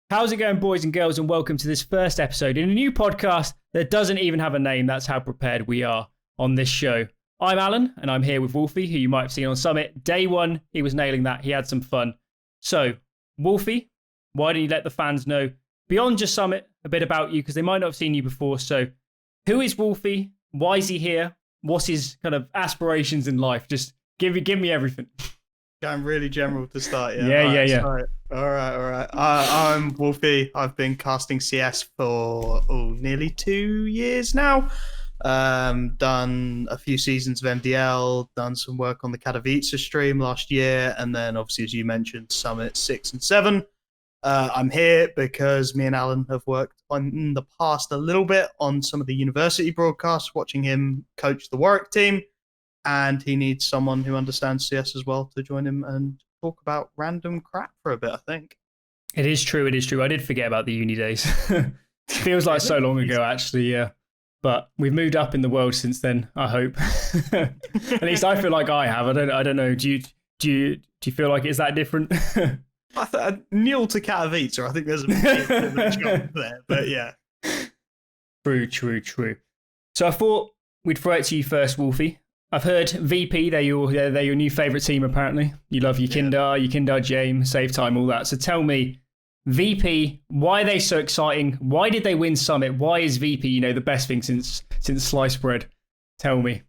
How's it going, boys and girls, and welcome to this first episode in a new podcast that doesn't even have a name. That's how prepared we are on this show. I'm Alan, and I'm here with Wolfy, who you might have seen on Summit. Day one, he was nailing that. He had some fun. So, Wolfy, why don't you let the fans know, beyond just Summit, a bit about you, because they might not have seen you before. So, who is Wolfy? Why is he here? What's his kind of aspirations in life? Just give me everything. Going really general to start, yeah. Yeah. All right. I'm Wolfy. I've been casting CS for nearly 2 years now. Done a few seasons of MDL, done some work on the Katowice stream last year, and then obviously, as you mentioned, Summit 6 and 7. I'm here because me and Alan have worked on in the past a little bit on some of the university broadcasts, watching him coach the Warwick team. And he needs someone who understands CS as well to join him and talk about random crap for a bit, I think. It is true. I did forget about the uni days. Feels like so long ago, actually, yeah. But we've moved up in the world since then, I hope. At least I feel like I have. I don't know. Do you feel like it's that different? Kneel to Katowice, I think there's a bit of a jump there. But yeah. True. So I thought we'd throw it to you first, Wolfy. I've heard VP, they're your new favourite team, apparently. You love your Kindar, James, Save Time, all that. So tell me, VP, why are they so exciting? Why did they win Summit? Why is VP, the best thing since sliced bread? Tell me.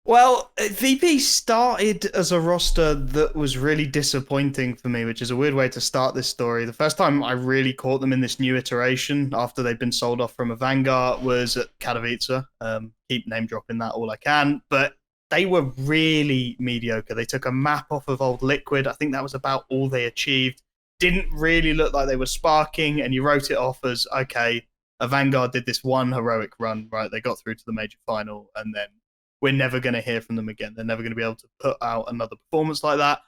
Well, VP started as a roster that was really disappointing for me, which is a weird way to start this story. The first time I really caught them in this new iteration after they'd been sold off from a Vanguard was at Katowice. Keep name dropping that all I can, but they were really mediocre. They took a map off of old Liquid. I think that was about all they achieved. Didn't really look like they were sparking, and you wrote it off as, okay, a Vanguard did this one heroic run, right? They got through to the major final, and then we're never going to hear from them again. They're never going to be able to put out another performance like that.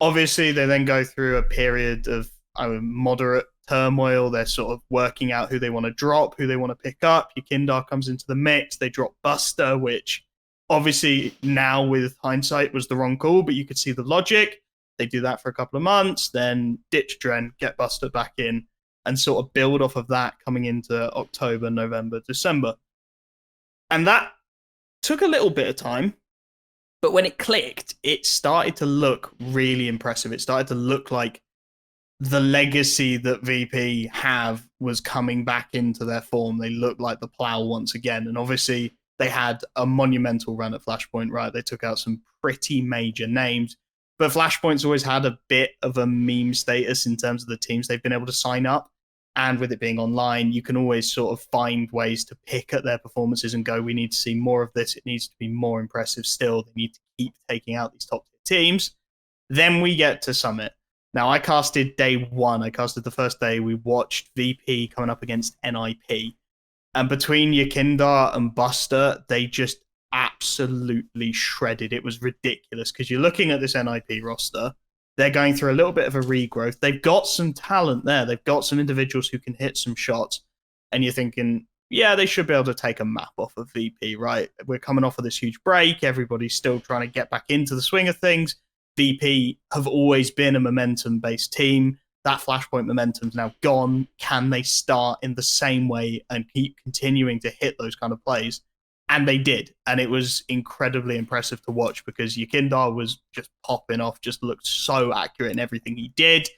Obviously, they then go through a period of moderate turmoil. They're sort of working out who they want to drop, who they want to pick up. Your Kindar comes into the mix. They drop Buster, which obviously now with hindsight was the wrong call, but you could see the logic. They do that for a couple of months, then ditch Dren, get Buster back in, and sort of build off of that coming into October, November, December. And that took a little bit of time, but when it clicked, it started to look really impressive. It started to look like the legacy that VP have was coming back into their form. They looked like the plow once again. And obviously, they had a monumental run at Flashpoint, right? They took out some pretty major names. But Flashpoint's always had a bit of a meme status in terms of the teams they've been able to sign up. And with it being online, you can always sort of find ways to pick at their performances and go, we need to see more of this. It needs to be more impressive still. They need to keep taking out these top tier teams. Then we get to Summit. Now, I casted day one. I casted the first day. We watched VP coming up against NIP. And between Yakindar and Buster, they just absolutely shredded. It was ridiculous because you're looking at this NIP roster. They're going through a little bit of a regrowth. They've got some talent there. They've got some individuals who can hit some shots. And you're thinking, yeah, they should be able to take a map off of VP, right? We're coming off of this huge break. Everybody's still trying to get back into the swing of things. VP have always been a momentum-based team. That Flashpoint momentum's now gone. Can they start in the same way and keep continuing to hit those kind of plays? And they did. And it was incredibly impressive to watch because Yakindar was just popping off, just looked so accurate in everything he did.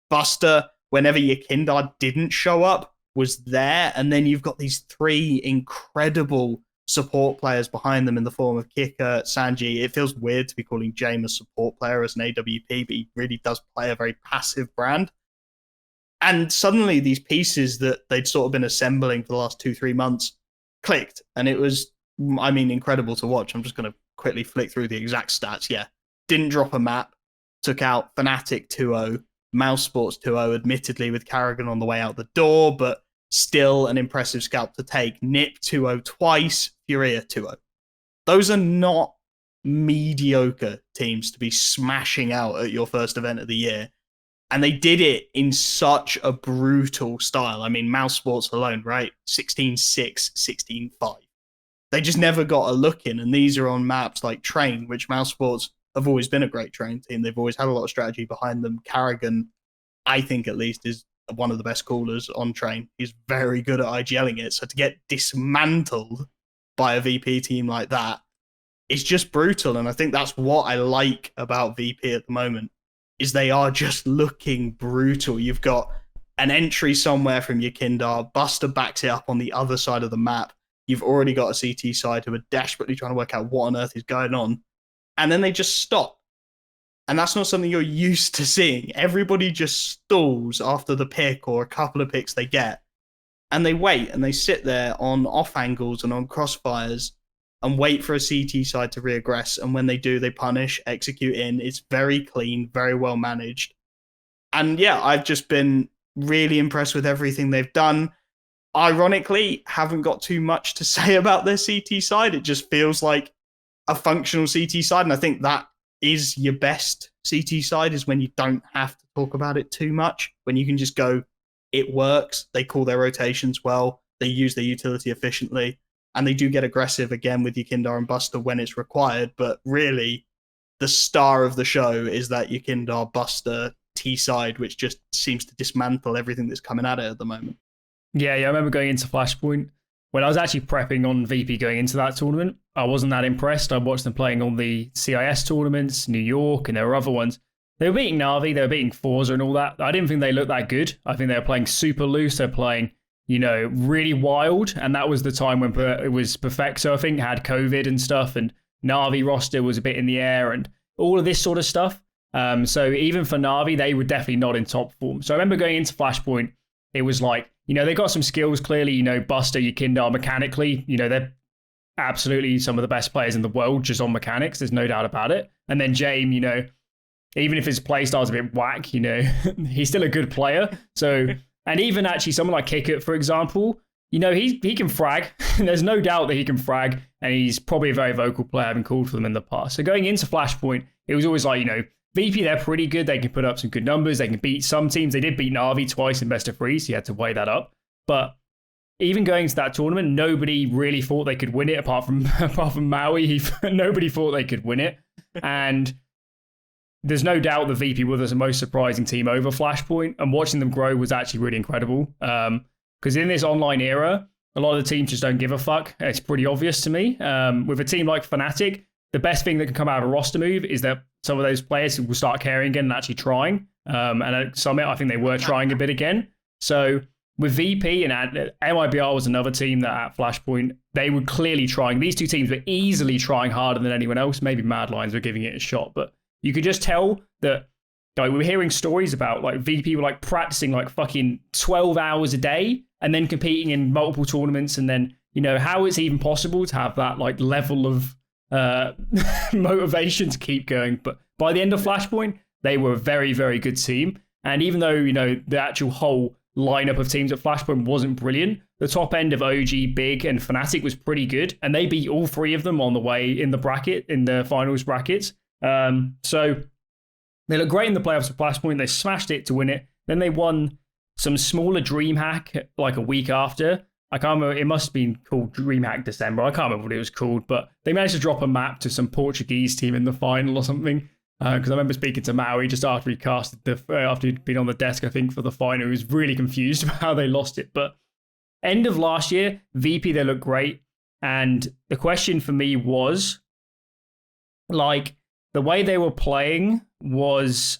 Buster, whenever Yakindar didn't show up, was there. And then you've got these three incredible support players behind them in the form of Kicker, Sanji. It feels weird to be calling James a support player as an AWP, but he really does play a very passive brand. And suddenly these pieces that they'd sort of been assembling for the last 2-3 months clicked. And it was, incredible to watch. I'm just going to quickly flick through the exact stats. Yeah. Didn't drop a map. Took out Fnatic 2-0. Mouse Sports 2-0, admittedly with Karrigan on the way out the door, but still an impressive scalp to take. Nip 2-0 twice. Furia 2-0. Those are not mediocre teams to be smashing out at your first event of the year. And they did it in such a brutal style. I mean, Mouse Sports alone, right? 16-6, 16-5. They just never got a look in. And these are on maps like Train, which Mouse Sports have always been a great Train team. They've always had a lot of strategy behind them. Karrigan, I think at least, is one of the best callers on Train. He's very good at IGLing it. So to get dismantled by a VP team like that is just brutal. And I think that's what I like about VP at the moment, is they are just looking brutal. You've got an entry somewhere from your Kindar. Buster backs it up on the other side of the map. You've already got a CT side who are desperately trying to work out what on earth is going on. And then they just stop. And that's not something you're used to seeing. Everybody just stalls after the pick or a couple of picks they get. And they wait and they sit there on off angles and on crossfires and wait for a CT side to reaggress. And when they do, they punish, execute in. It's very clean, very well managed. And yeah, I've just been really impressed with everything they've done. Ironically, haven't got too much to say about their CT side. It just feels like a functional CT side. And I think that is your best CT side, is when you don't have to talk about it too much, when you can just go, it works. They call their rotations well. They use their utility efficiently. And they do get aggressive again with your Kindar and Buster when it's required. But really, the star of the show is that your Kindar Buster T side, which just seems to dismantle everything that's coming at it at the moment. Yeah, I remember going into Flashpoint. When I was actually prepping on VP going into that tournament, I wasn't that impressed. I watched them playing on the CIS tournaments, New York, and there were other ones. They were beating Na'Vi, they were beating Forza and all that. I didn't think they looked that good. I think they were playing super loose. They're playing, really wild. And that was the time when it was Perfecto, I think, had COVID and stuff. And Na'Vi roster was a bit in the air and all of this sort of stuff. So even for Na'Vi, they were definitely not in top form. So I remember going into Flashpoint, it was like, they got some skills, clearly, Buster, your Kindar mechanically, they're absolutely some of the best players in the world just on mechanics. There's no doubt about it. And then James, even if his play style's a bit whack, he's still a good player. So, and even actually someone like Kickert, for example, he can frag. There's no doubt that he can frag. And he's probably a very vocal player, having called for them in the past. So going into Flashpoint, it was always like, VP, they're pretty good. They can put up some good numbers. They can beat some teams. They did beat Na'Vi twice in best of three, so you had to weigh that up. But even going into that tournament, nobody really thought they could win it, apart from Maui. Nobody thought they could win it. And there's no doubt the VP were the most surprising team over Flashpoint. And watching them grow was actually really incredible. Because in this online era, a lot of the teams just don't give a fuck. It's pretty obvious to me. With a team like Fnatic, the best thing that can come out of a roster move is that some of those players will start caring again and actually trying. And at Summit, I think they were trying a bit again. So with VP and MIBR was another team that at Flashpoint, they were clearly trying. These two teams were easily trying harder than anyone else. Maybe Mad Lions were giving it a shot, but you could just tell that we were hearing stories about VP were practicing fucking 12 hours a day and then competing in multiple tournaments. And then, how it's even possible to have that level of motivation to keep going. But by the end of Flashpoint, they were a very, very good team. And even though, the actual whole lineup of teams at Flashpoint wasn't brilliant, the top end of OG, Big, and Fnatic was pretty good. And they beat all three of them on the way in the finals brackets. So they looked great in the playoffs at Flashpoint. They smashed it to win it. Then they won some smaller DreamHack a week after. I can't remember, it must have been called DreamHack December. I can't remember what it was called, but they managed to drop a map to some Portuguese team in the final or something. Because I remember speaking to Maui just after he casted after he'd been on the desk, I think, for the final. He was really confused about how they lost it. But end of last year, VP, they looked great. And the question for me was, the way they were playing was,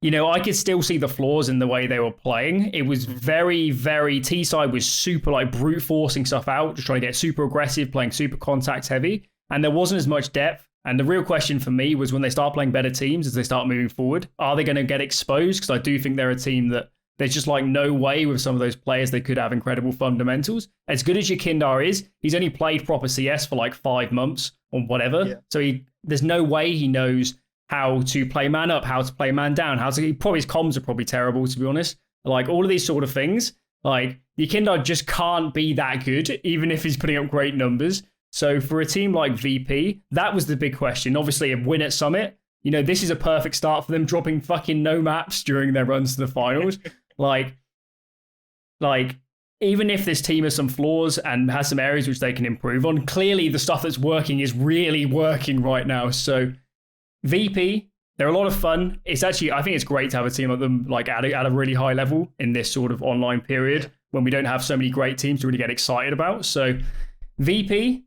I could still see the flaws in the way they were playing. It was very, very, T-side was super brute forcing stuff out, just trying to get super aggressive, playing super contact heavy. And there wasn't as much depth. And the real question for me was when they start playing better teams, as they start moving forward, are they going to get exposed? Because I do think they're a team that there's just no way with some of those players they could have incredible fundamentals. As good as your Kindar is, he's only played proper CS for 5 months or whatever. Yeah. So there's no way he knows how to play man up, how to play man down, his comms are probably terrible, to be honest. All of these sort of things, your Kindar just can't be that good, even if he's putting up great numbers. So for a team like VP, that was the big question. Obviously, a win at Summit, this is a perfect start for them, dropping fucking no maps during their runs to the finals. Even if this team has some flaws and has some areas which they can improve on, clearly the stuff that's working is really working right now. So VP, They're a lot of fun. It's actually, I think it's great to have a team like them like at a really high level in this sort of online period when we don't have so many great teams to really get excited about. So VP,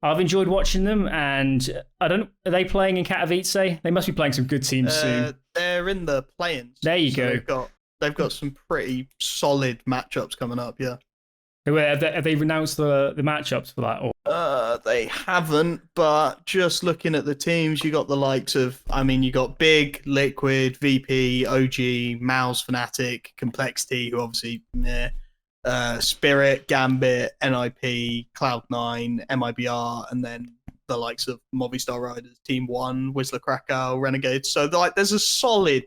I've enjoyed watching them, and are they playing in Katowice? They must be playing some good teams soon. They're in the play-ins. There you go. They've got some pretty solid matchups coming up, yeah. Have they announced the matchups for that? Or? They haven't, but just looking at the teams, you got the likes of, you got Big, Liquid, VP, OG, Mouse, Fnatic, Complexity, who obviously, Spirit, Gambit, NIP, Cloud9, MIBR, and then the likes of Movistar Riders, Team One, Whistler Krakow, Renegades. So there's a solid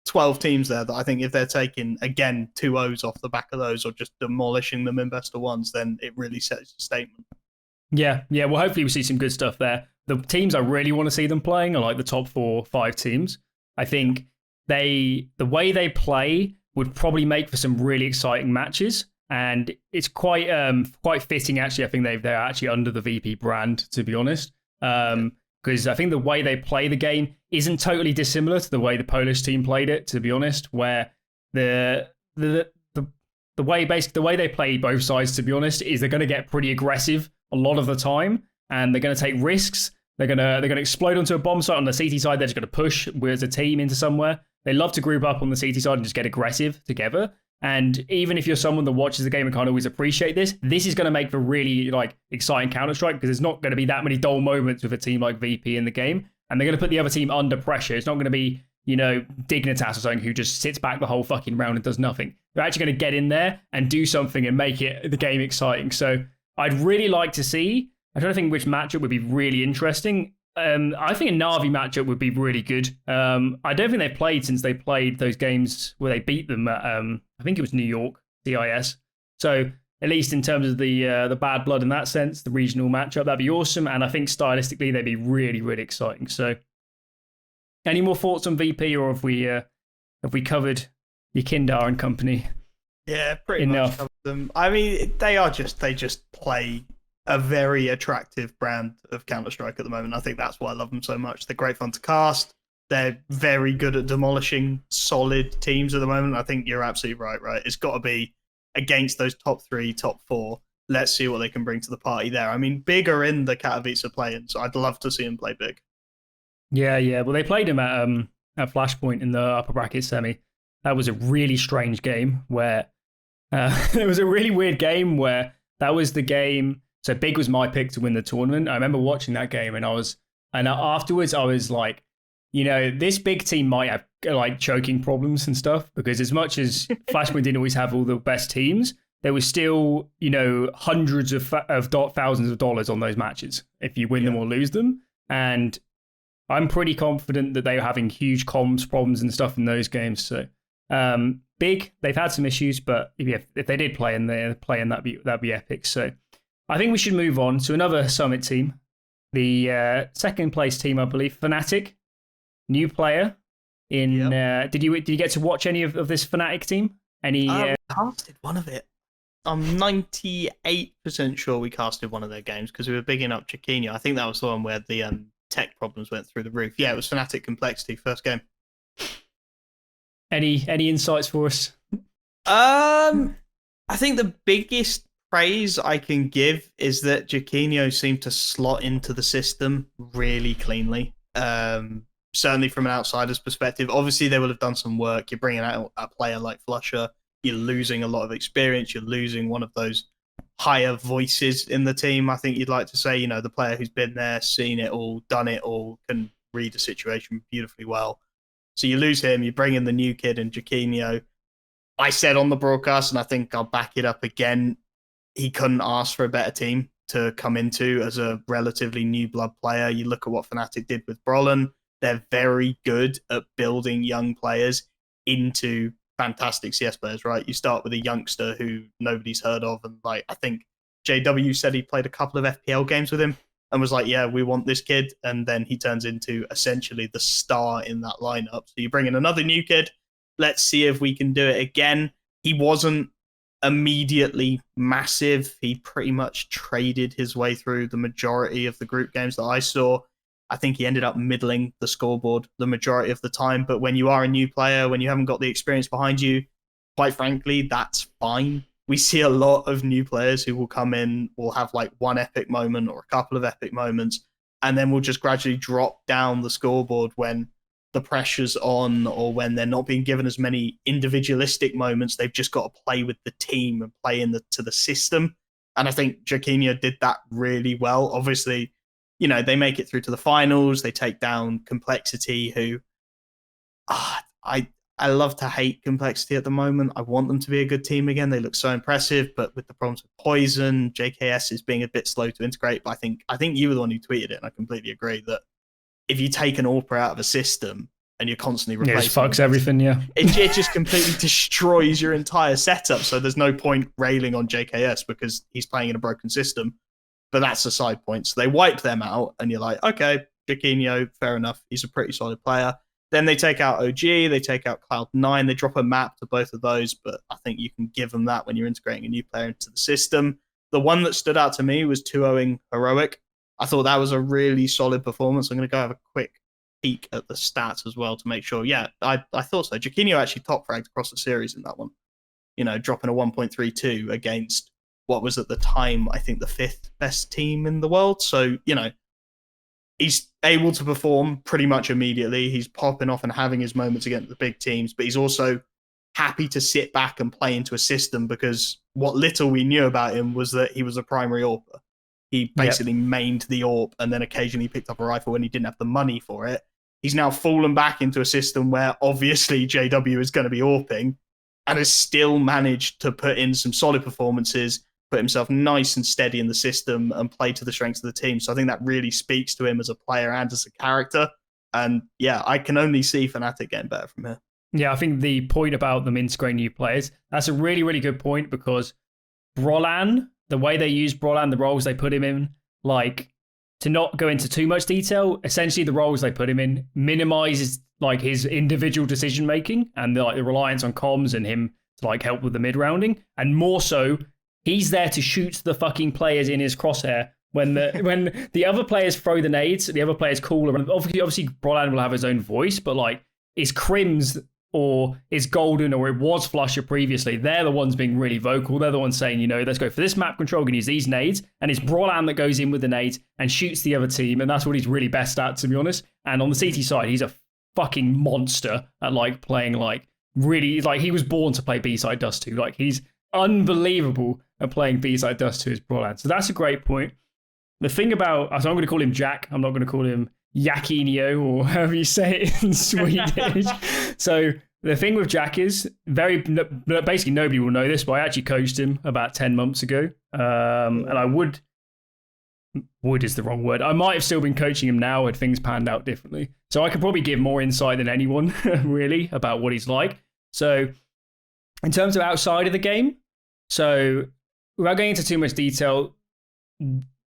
12 teams there that I think if they're taking, again, 2-0s off the back of those or just demolishing them in best of ones, then it really sets a statement. Yeah. Well, hopefully we see some good stuff there. The teams I really want to see them playing are like the top 4-5 teams. I think the way they play would probably make for some really exciting matches. And it's quite fitting, actually. I think they're actually under the VP brand, to be honest. Because I think the way they play the game isn't totally dissimilar to the way the Polish team played it, to be honest, where the way they play both sides, to be honest, is they're going to get pretty aggressive a lot of the time, and they're going to take risks. They're going to explode onto a bomb site on the CT side. They're just going to push as a team into somewhere. They love to group up on the CT side and just get aggressive together. And even if you're someone that watches the game and can't always appreciate this is going to make for really exciting Counter-Strike, because there's not going to be that many dull moments with a team like VP in the game. And they're going to put the other team under pressure. It's not going to be, Dignitas or something who just sits back the whole fucking round and does nothing. They're actually going to get in there and do something and make the game exciting. So I'd really like to see, I don't think which matchup would be really interesting. I think a Na'Vi matchup would be really good. I don't think they've played since they played those games where they beat them at, I think it was New York, CIS. So at least in terms of the bad blood in that sense, the regional matchup, that'd be awesome. And I think stylistically, they'd be really, really exciting. So any more thoughts on VP, or have we covered Yakindar and company? Yeah, pretty enough. Much covered them. They just play a very attractive brand of Counter-Strike at the moment. I think that's why I love them so much. They're great fun to cast. They're very good at demolishing solid teams at the moment. I think you're absolutely right? It's got to be against those top 3, top 4. Let's see what they can bring to the party there. Big are in the Katowice play-in, so I'd love to see them play Big. Yeah. Well, they played him at Flashpoint in the upper bracket semi. That was a really strange game where it was a really weird game where that was the game. So Big was my pick to win the tournament. I remember watching that game, and afterwards I was like, this Big team might have choking problems and stuff, because as much as Flashpoint didn't always have all the best teams, there was still, hundreds of thousands of dollars on those matches if you win them or lose them. And I'm pretty confident that they were having huge comms problems and stuff in those games. So Big, they've had some issues, but if they did play in that'd be epic. So I think we should move on to another Summit team, the second place team, I believe, Fnatic, new player. Did you get to watch any of this Fnatic team? We casted one of it. I'm 98% sure we casted one of their games because we were bigging up Chiquinho. I think that was the one where the tech problems went through the roof. Yeah, it was Fnatic Complexity, first game. Any insights for us? I think the biggest praise I can give is that Chiquinho seemed to slot into the system really cleanly. Certainly from an outsider's perspective. Obviously, they will have done some work. You're bringing out a player like Flusher. You're losing a lot of experience. You're losing one of those higher voices in the team, I think you'd like to say. The player who's been there, seen it all, done it all, can read the situation beautifully well. So you lose him. You bring in the new kid in Chiquinho. I said on the broadcast, and I think I'll back it up again, he couldn't ask for a better team to come into as a relatively new blood player. You look at what Fnatic did with Brolin. They're very good at building young players into fantastic CS players, right? You start with a youngster who nobody's heard of, and I think JW said he played a couple of FPL games with him and was like, yeah, we want this kid, and then he turns into essentially the star in that lineup. So you bring in another new kid. Let's see if we can do it again. He wasn't immediately massive. He pretty much traded his way through the majority of the group games that I saw. I think he ended up middling the scoreboard the majority of the time. But when you are a new player, when you haven't got the experience behind you, quite frankly, that's fine. We see a lot of new players who will come in, will have like one epic moment or a couple of epic moments, and then will just gradually drop down the scoreboard when the pressure's on or when they're not being given as many individualistic moments. They've just got to play with the team and play to the system. And I think Jaquinho did that really well. Obviously, they make it through to the finals. They take down Complexity, who I love to hate Complexity at the moment. I want them to be a good team again. They look so impressive, but with the problems with Poison, JKS is being a bit slow to integrate. But I think you were the one who tweeted it, and I completely agree that if you take an AWPer out of a system and you're constantly replacing it fucks everything, it just completely destroys your entire setup. So there's no point railing on JKS because he's playing in a broken system. But that's a side point. So they wipe them out, and you're like, okay, Jaquinho, fair enough. He's a pretty solid player. Then they take out OG, they take out Cloud9, they drop a map to both of those, but I think you can give them that when you're integrating a new player into the system. The one that stood out to me was 2-0ing Heroic. I thought that was a really solid performance. I'm going to go have a quick peek at the stats as well to make sure. Yeah, I thought so. Jaquinho actually top fragged across the series in that one. Dropping a 1.32 against what was at the time, I think, the 5th best team in the world. So, he's able to perform pretty much immediately. He's popping off and having his moments against the big teams, but he's also happy to sit back and play into a system because what little we knew about him was that he was a primary AWPer. He basically mained the AWP and then occasionally picked up a rifle when he didn't have the money for it. He's now fallen back into a system where obviously JW is going to be AWPing and has still managed to put in some solid performances, put himself nice and steady in the system and play to the strengths of the team. So I think that really speaks to him as a player and as a character. And yeah, I can only see Fnatic getting better from here. Yeah, I think the point about them integrating new players, that's a really, really good point because Brolan, the way they use Brolan, the roles they put him in, like, to not go into too much detail, essentially the roles they put him in minimizes like his individual decision making and the reliance on comms and him to like help with the mid rounding, and more so he's there to shoot the fucking players in his crosshair when the other players throw the nades, the other players call around. Obviously Brolan will have his own voice, but like is Crims or is Golden or it was Flusher previously, they're the ones being really vocal. They're the ones saying, let's go for this map control, we're going to use these nades. And it's Brolan that goes in with the nades and shoots the other team. And that's what he's really best at, to be honest. And on the CT side, he's a fucking monster at like playing like really, like he was born to play B-side Dust 2. Like he's unbelievable at playing B-side Dust 2 as Brolan. So that's a great point. The thing about, so I'm going to call him Jack. I'm not going to call him Yaquinho or however you say it in Swedish. So the thing with Jack is basically nobody will know this, but I actually coached him about 10 months ago. And I would is the wrong word. I might have still been coaching him now had things panned out differently. So I could probably give more insight than anyone really about what he's like. So in terms of outside of the game, so without going into too much detail,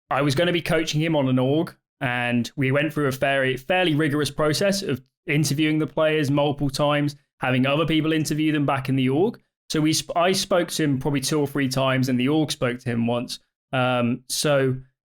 I was going to be coaching him on an org, and we went through a fairly rigorous process of interviewing the players multiple times, having other people interview them back in the org. So I spoke to him probably 2 or 3 times, and the org spoke to him once. So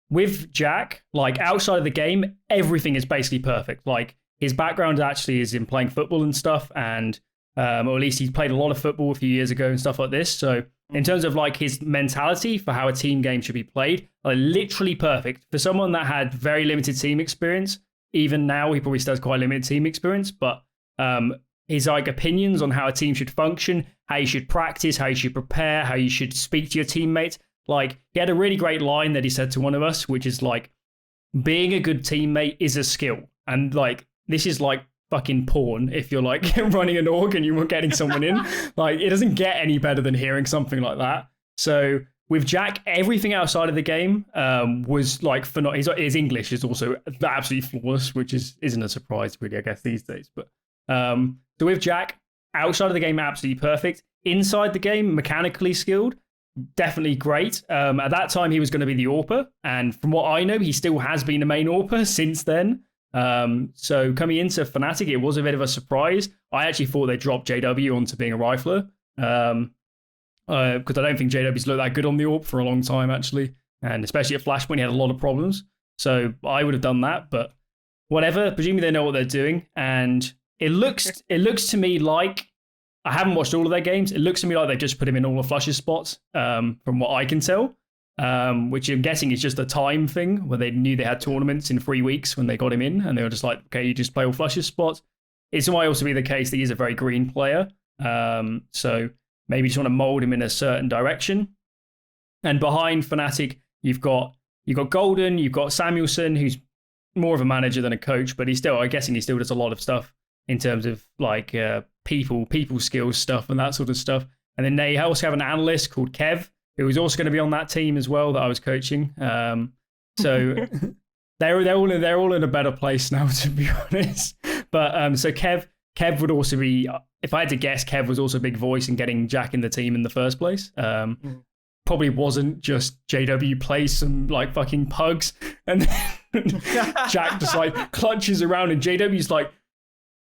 with Jack, like outside of the game, everything is basically perfect. Like his background actually is in playing football and stuff, and or at least he played a lot of football a few years ago and stuff like this. So in terms of like his mentality for how a team game should be played, like literally perfect. For someone that had very limited team experience, even now he probably still has quite limited team experience, but his like opinions on how a team should function, how you should practice, how you should prepare, how you should speak to your teammates. Like he had a really great line that he said to one of us, which is like, being a good teammate is a skill. And like, this is like fucking porn if you're like running an org and you weren't getting someone in. Like it doesn't get any better than hearing something like that. So with Jack, everything outside of the game was like his English is also absolutely flawless, which isn't a surprise really, I guess, these days. But so with Jack, outside of the game, absolutely perfect. Inside the game, mechanically skilled, definitely great. At that time, he was going to be the AWPer, and from what I know, he still has been a main AWPer since then. So coming into Fnatic, it was a bit of a surprise. I actually thought they dropped JW onto being a rifler, because I don't think JW's looked that good on the AWP for a long time, actually, and especially at Flashpoint, he had a lot of problems. So I would have done that, but whatever. Presumably they know what they're doing, and it looks to me like, I haven't watched all of their games. It looks to me like they've just put him in all of Flush's spots, from what I can tell. Which I'm guessing is just a time thing where they knew they had tournaments in 3 weeks when they got him in, and they were just like, okay, you just play all Flush's spots. It might also be the case that he's a very green player, so maybe just want to mold him in a certain direction. And behind Fnatic, you've got Golden, you've got Samuelson, who's more of a manager than a coach, but I'm guessing he still does a lot of stuff in terms of like people skills stuff and that sort of stuff. And then they also have an analyst called Kev, who was also going to be on that team as well that I was coaching. So they're all in a better place now, to be honest. But so Kev would also be, if I had to guess, Kev was also a big voice in getting Jack in the team in the first place. Probably wasn't just JW plays some like fucking pugs and then Jack just like clutches around and JW's like,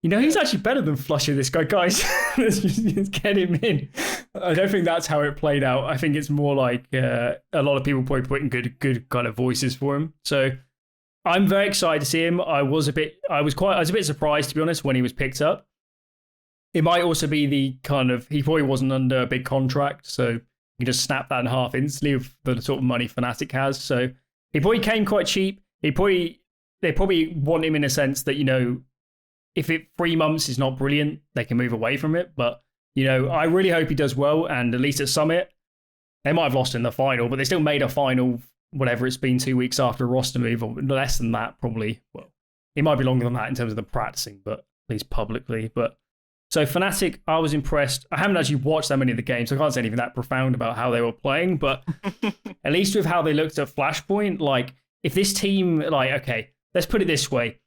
he's actually better than Flusher, this guy, guys. Let's just get him in. I don't think that's how it played out. I think it's more like a lot of people probably putting good kind of voices for him. So I'm very excited to see him. I was a bit surprised, to be honest, when he was picked up. It might also be the kind of, he probably wasn't under a big contract, so you can just snap that in half instantly with the sort of money Fnatic has. So he probably came quite cheap. They probably want him in a sense that, if 3 months is not brilliant, they can move away from it. But, I really hope he does well. And at least at Summit, they might have lost in the final, but they still made a final, whatever it's been, 2 weeks after a roster move, or less than that, probably. Well, it might be longer than that in terms of the practicing, but at least publicly. But so Fnatic, I was impressed. I haven't actually watched that many of the games, so I can't say anything that profound about how they were playing. But at least with how they looked at Flashpoint, like, if this team, like, okay, let's put it this way.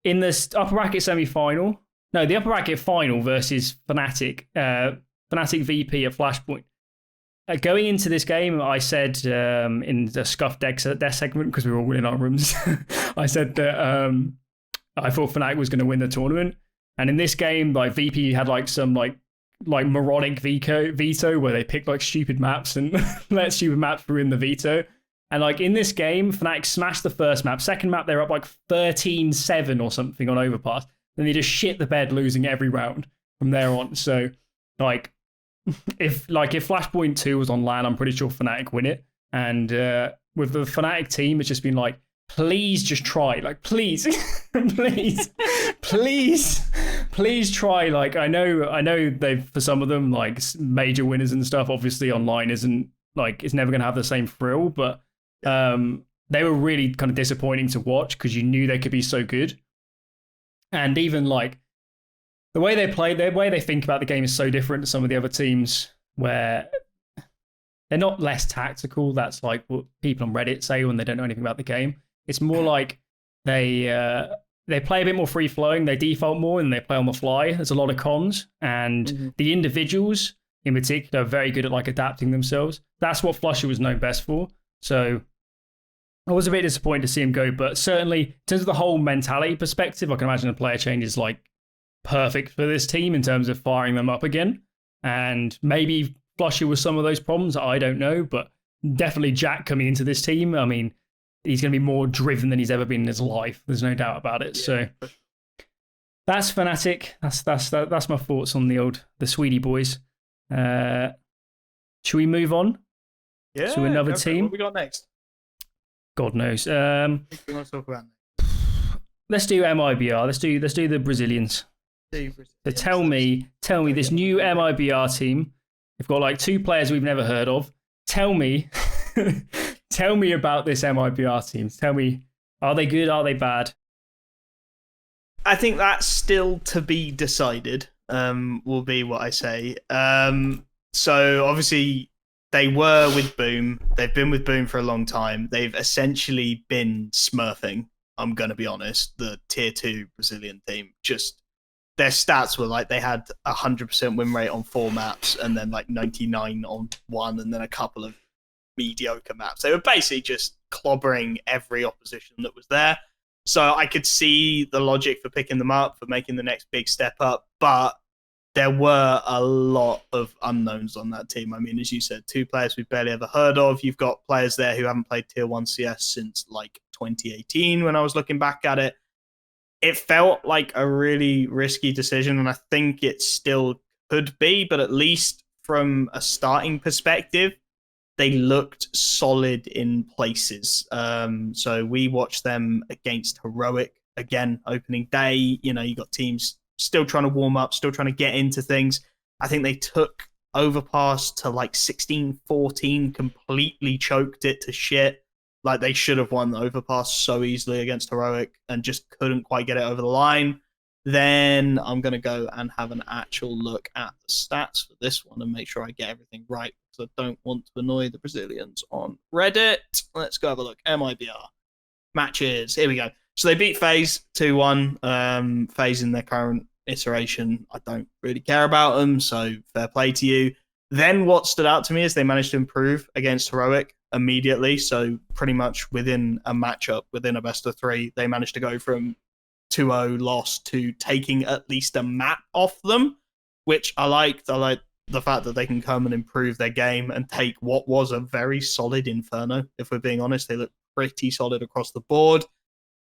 In the upper bracket semi-final, the upper bracket final versus Fnatic VP at Flashpoint. Going into this game, I said in the Scuff deck segment, because we were all in our rooms, I said that I thought Fnatic was going to win the tournament. And in this game, like, VP had like some like moronic veto where they picked like stupid maps and let stupid maps through in the veto. And like in this game, Fnatic smashed the first map. Second map, they're up like 13-7 or something on Overpass. Then they just shit the bed, losing every round from there on. So like if Flashpoint 2 was on LAN, I'm pretty sure Fnatic win it. And with the Fnatic team, it's just been like, please just try. Like, please, please try. Like, I know they've, for some of them, like major winners and stuff, obviously online isn't like, it's never going to have the same thrill, but they were really kind of disappointing to watch because you knew they could be so good. And even like the way they play, the way they think about the game is so different to some of the other teams where they're not less tactical. That's like what people on Reddit say when they don't know anything about the game. It's more like they play a bit more free flowing. They default more and they play on the fly. There's a lot of cons, and the individuals in particular are very good at like adapting themselves. That's what Flusher was known best for. So I was a bit disappointed to see him go, but certainly in terms of the whole mentality perspective, I can imagine a player change is like perfect for this team in terms of firing them up again. And maybe Flusher was some of those problems. I don't know, but definitely Jack coming into this team. I mean, he's going to be more driven than he's ever been in his life. There's no doubt about it. Yeah. So that's Fnatic. That's my thoughts on the Sweetie boys. Should we move on? Yeah. To another team. What we got next? God knows. What do you want to talk about? Let's do MIBR. Let's do the Brazilians. So tell me this new MIBR team. They've got like 2 players we've never heard of. Tell me about this MIBR team. Tell me, are they good? Are they bad? I think that's still to be decided. Will be what I say. So obviously they were with Boom. They've been with Boom for a long time. They've essentially been smurfing. I'm going to be honest. The tier 2 Brazilian team, just their stats were like they had 100% win rate on 4 maps and then like 99 on 1 and then a couple of mediocre maps. They were basically just clobbering every opposition that was there. So I could see the logic for picking them up, for making the next big step up, but there were a lot of unknowns on that team. I mean, as you said, 2 players we've barely ever heard of. You've got players there who haven't played Tier 1 CS since like 2018 when I was looking back at it. it felt like a really risky decision, and I think it still could be, but at least from a starting perspective, they looked solid in places. So we watched them against Heroic again, opening day. You know, you got teams still trying to warm up, still trying to get into things. I think they took Overpass to like 16-14, completely choked it to shit. Like they should have won the Overpass so easily against Heroic and just couldn't quite get it over the line. Then I'm going to go and have an actual look at the stats for this one and make sure I get everything right because I don't want to annoy the Brazilians on Reddit. Let's go have a look. MIBR matches. Here we go. So they beat FaZe 2-1. FaZe in their current iteration, I don't really care about them, so fair play to you. Then what stood out to me is they managed to improve against Heroic immediately. So pretty much within a matchup, within a best of 3, they managed to go from 2-0 loss to taking at least a map off them, which I liked. I like the fact that they can come and improve their game and take what was a very solid Inferno. If we're being honest, they look pretty solid across the board.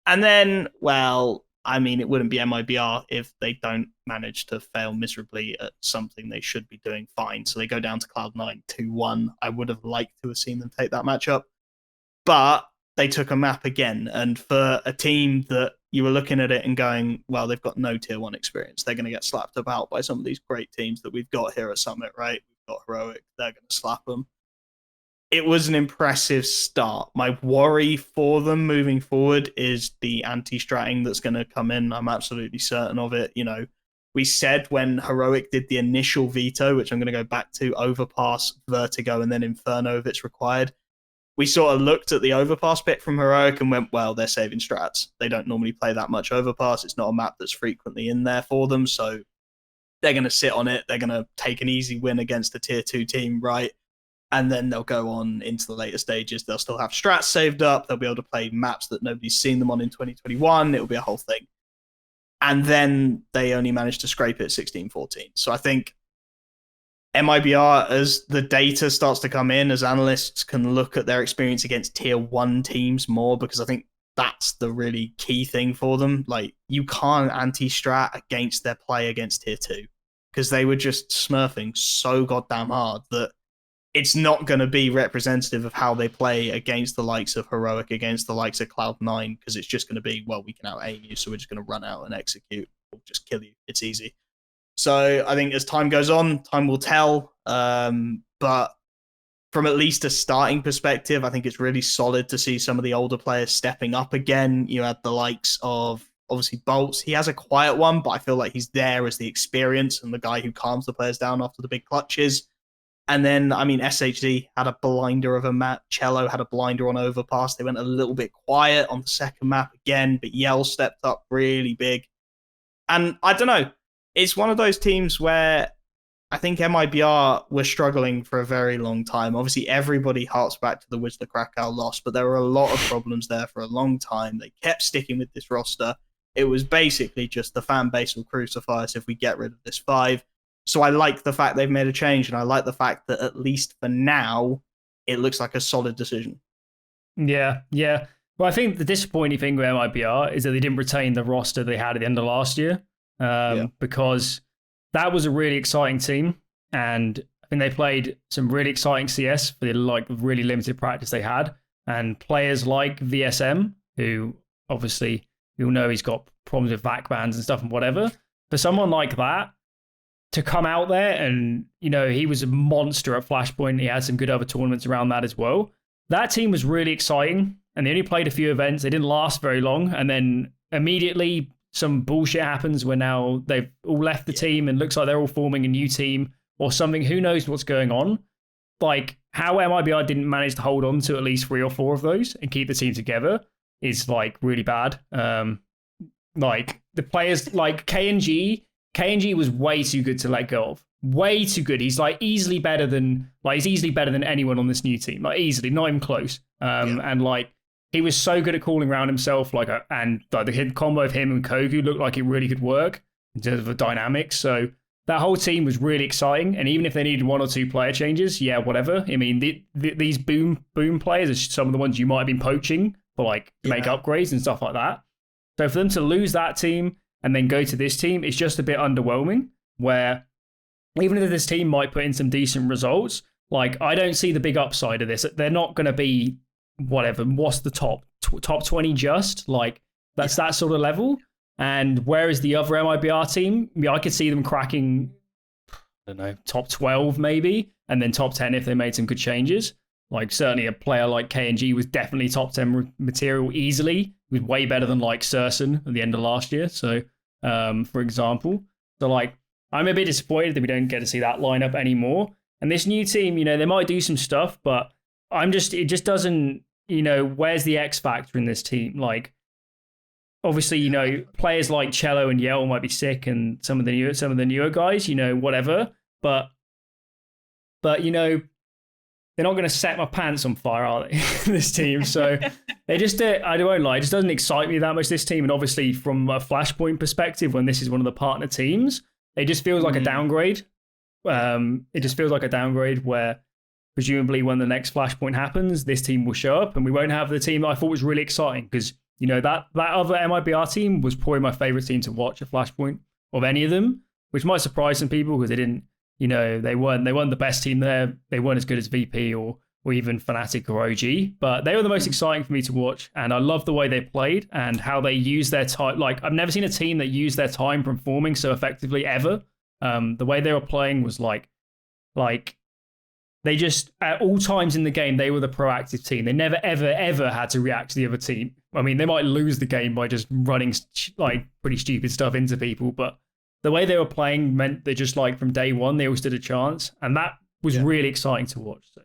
And then, well, I mean, it wouldn't be MIBR if they don't manage to fail miserably at something they should be doing fine. So they go down to Cloud9 2-1. I would have liked to have seen them take that matchup. But they took a map again. And for a team that you were looking at it and going, well, they've got no tier 1 experience. They're going to get slapped about by some of these great teams that we've got here at Summit, right? We've got Heroic. They're going to slap them. It was an impressive start. My worry for them moving forward is the anti-stratting that's going to come in. I'm absolutely certain of it. You know, we said when Heroic did the initial veto, which I'm going to go back to, Overpass, Vertigo, and then Inferno if it's required. We sort of looked at the Overpass bit from Heroic and went, well, they're saving strats. They don't normally play that much Overpass. It's not a map that's frequently in there for them. So they're going to sit on it. They're going to take an easy win against a tier 2 team, right? And then they'll go on into the later stages. They'll still have strats saved up. They'll be able to play maps that nobody's seen them on in 2021. It'll be a whole thing. And then they only managed to scrape it 16-14. So I think MIBR, as the data starts to come in, as analysts can look at their experience against tier 1 teams more, because I think that's the really key thing for them. Like, you can't anti-strat against their play against tier 2 because they were just smurfing so goddamn hard that it's not going to be representative of how they play against the likes of Heroic, against the likes of Cloud9, because it's just going to be, well, we can out-aim you, so we're just going to run out and execute. We'll just kill you. It's easy. So I think as time goes on, time will tell. But from at least a starting perspective, I think it's really solid to see some of the older players stepping up again. You had the likes of, obviously, Bolts. He has a quiet one, but I feel like he's there as the experience and the guy who calms the players down after the big clutches. And then, I mean, SHD had a blinder of a map. Cello had a blinder on Overpass. They went a little bit quiet on the second map again, but Yell stepped up really big. And I don't know. It's one of those teams where I think MIBR were struggling for a very long time. Obviously, everybody harks back to the Wiz the Krakow loss, but there were a lot of problems there for a long time. They kept sticking with this roster. It was basically just the fan base will crucify us if we get rid of this 5. So I like the fact they've made a change, and I like the fact that at least for now, it looks like a solid decision. Yeah. Well, I think the disappointing thing with MIBR is that they didn't retain the roster they had at the end of last year, because that was a really exciting team, and I think they played some really exciting CS for the really limited practice they had, and players like VSM, who obviously you'll know he's got problems with VAC bans and stuff and whatever. For someone like that to come out there, and you know, he was a monster at Flashpoint. He had some good other tournaments around that as well. That team was really exciting, and they only played a few events. They didn't last very long, and then immediately some bullshit happens where now they've all left the team and looks like they're all forming a new team or something. Who knows what's going on? Like, how MIBR didn't manage to hold on to at least 3 or 4 of those and keep the team together is like really bad. Like the players like KNG was way too good to let go of. Way too good. He's like easily better than anyone on this new team. Like easily, not even close. And like he was so good at calling around himself. And the combo of him and Kogu looked like it really could work in terms of the dynamics. So that whole team was really exciting. And even if they needed 1 or 2 player changes, yeah, whatever. I mean, these boom players are some of the ones you might have been poaching for to make upgrades and stuff like that. So for them to lose that team and then go to this team, it's just a bit underwhelming, where even if this team might put in some decent results, like, I don't see the big upside of this. They're not going to be whatever. What's the top 20 just? Like, that's that sort of level. And where is the other MIBR team? Yeah, I could see them cracking, I don't know, top 12 maybe, and then top 10 if they made some good changes. Like, certainly a player like KNG was definitely top 10 material easily. He was way better than like Surson at the end of last year. So, for example. So, like, I'm a bit disappointed that we don't get to see that lineup anymore. And this new team, you know, they might do some stuff, but it just doesn't, you know, where's the X factor in this team? Like, obviously, you know, players like Cello and Yell might be sick, and some of the newer guys, you know, whatever. But you know, they're not going to set my pants on fire, are they? This team, so they just, I won't lie, it just doesn't excite me that much. This team, and obviously from a Flashpoint perspective, when this is one of the partner teams, it just feels like a downgrade. It just feels like a downgrade where presumably when the next Flashpoint happens, this team will show up, and we won't have the team that I thought was really exciting, because, you know, that other MIBR team was probably my favorite team to watch at Flashpoint of any of them, which might surprise some people because they didn't, you know, they weren't the best team there. They weren't as good as VP or even Fnatic or OG, but they were the most exciting for me to watch. And I love the way they played and how they used their time. Like, I've never seen a team that used their time performing so effectively ever. The way they were playing was like they just, at all times in the game, they were the proactive team. They never, ever, ever had to react to the other team. I mean, they might lose the game by just running like pretty stupid stuff into people, but the way they were playing meant that just like from day one, they all stood a chance. And that was really exciting to watch. So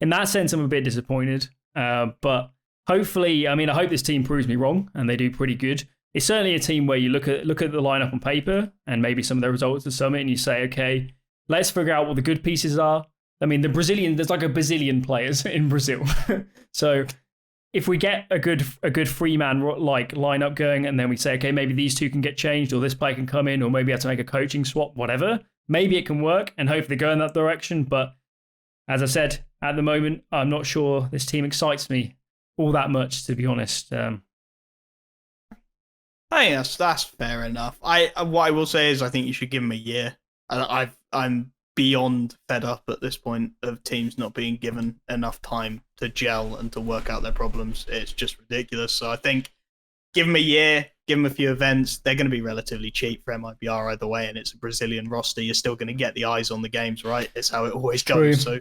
in that sense, I'm a bit disappointed. But hopefully, I mean, I hope this team proves me wrong and they do pretty good. It's certainly a team where you look at the lineup on paper and maybe some of the results of Summit, and you say, okay, let's figure out what the good pieces are. I mean, there's like a bazillion players in Brazil. So if we get a good 3-man like lineup going, and then we say, okay, maybe these two can get changed, or this player can come in, or maybe I have to make a coaching swap, whatever, maybe it can work, and hopefully go in that direction. But as I said, at the moment, I'm not sure this team excites me all that much, to be honest. I think that's fair enough. What I will say is I think you should give them a year. I'm beyond fed up at this point of teams not being given enough time to gel and to work out their problems. It's just ridiculous. So I think give them a year, give them a few events. They're going to be relatively cheap for MIBR either way, and it's a Brazilian roster. You're still going to get the eyes on the games, right? It's how it always goes. So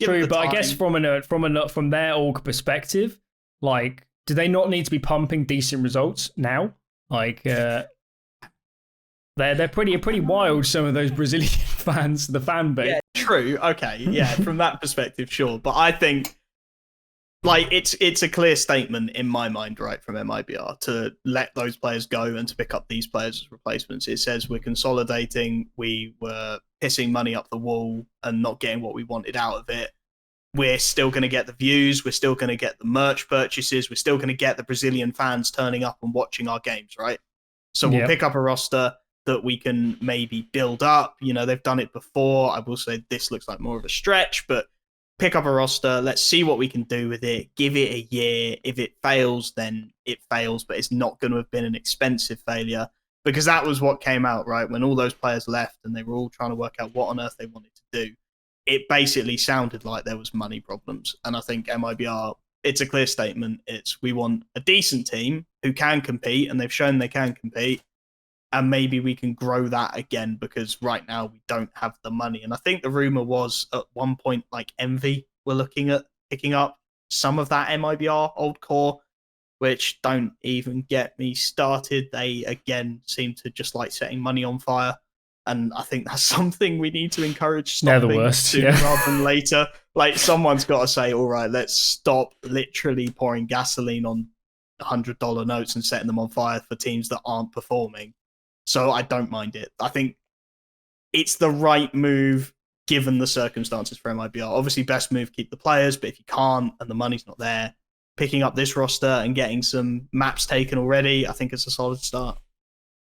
true, but I guess from their org perspective, like, do they not need to be pumping decent results now? Like, they're pretty wild, some of those Brazilian fans, the fan base. Yeah, true. Okay, yeah, from that perspective, sure. But I think, like, it's a clear statement in my mind, right, from MIBR to let those players go and to pick up these players as replacements. It says we're consolidating, we were pissing money up the wall and not getting what we wanted out of it. We're still going to get the views, we're still going to get the merch purchases, we're still going to get the Brazilian fans turning up and watching our games, right? So we'll pick up a roster that we can maybe build up. You know, they've done it before. I will say this looks like more of a stretch, but pick up a roster. Let's see what we can do with it. Give it a year. If it fails, then it fails, but it's not going to have been an expensive failure, because that was what came out, right? When all those players left and they were all trying to work out what on earth they wanted to do, it basically sounded like there was money problems. And I think MIBR, it's a clear statement. It's, we want a decent team who can compete, and they've shown they can compete. And maybe we can grow that again, because right now we don't have the money. And I think the rumor was at one point, like, Envy were looking at picking up some of that MIBR old core, which don't even get me started. They, again, seem to just like setting money on fire. And I think that's something we need to encourage stopping sooner rather than later. Like, someone's got to say, all right, let's stop literally pouring gasoline on $100 notes and setting them on fire for teams that aren't performing. So I don't mind it. I think it's the right move given the circumstances for MIBR. Obviously, best move, keep the players, but if you can't and the money's not there, picking up this roster and getting some maps taken already, I think it's a solid start.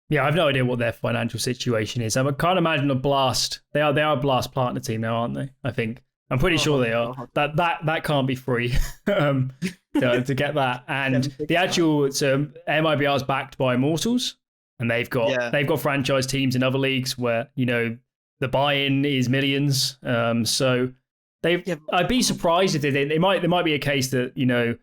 Yeah, I've no idea what their financial situation is. I can't imagine a Blast. They are a Blast partner team now, aren't they? I think. I'm pretty sure they are. That can't be free. to get that. And the actual so MIBR is backed by Immortals, and they've got franchise teams in other leagues where the buy-in is millions. So I'd be surprised if they did. There might be a case that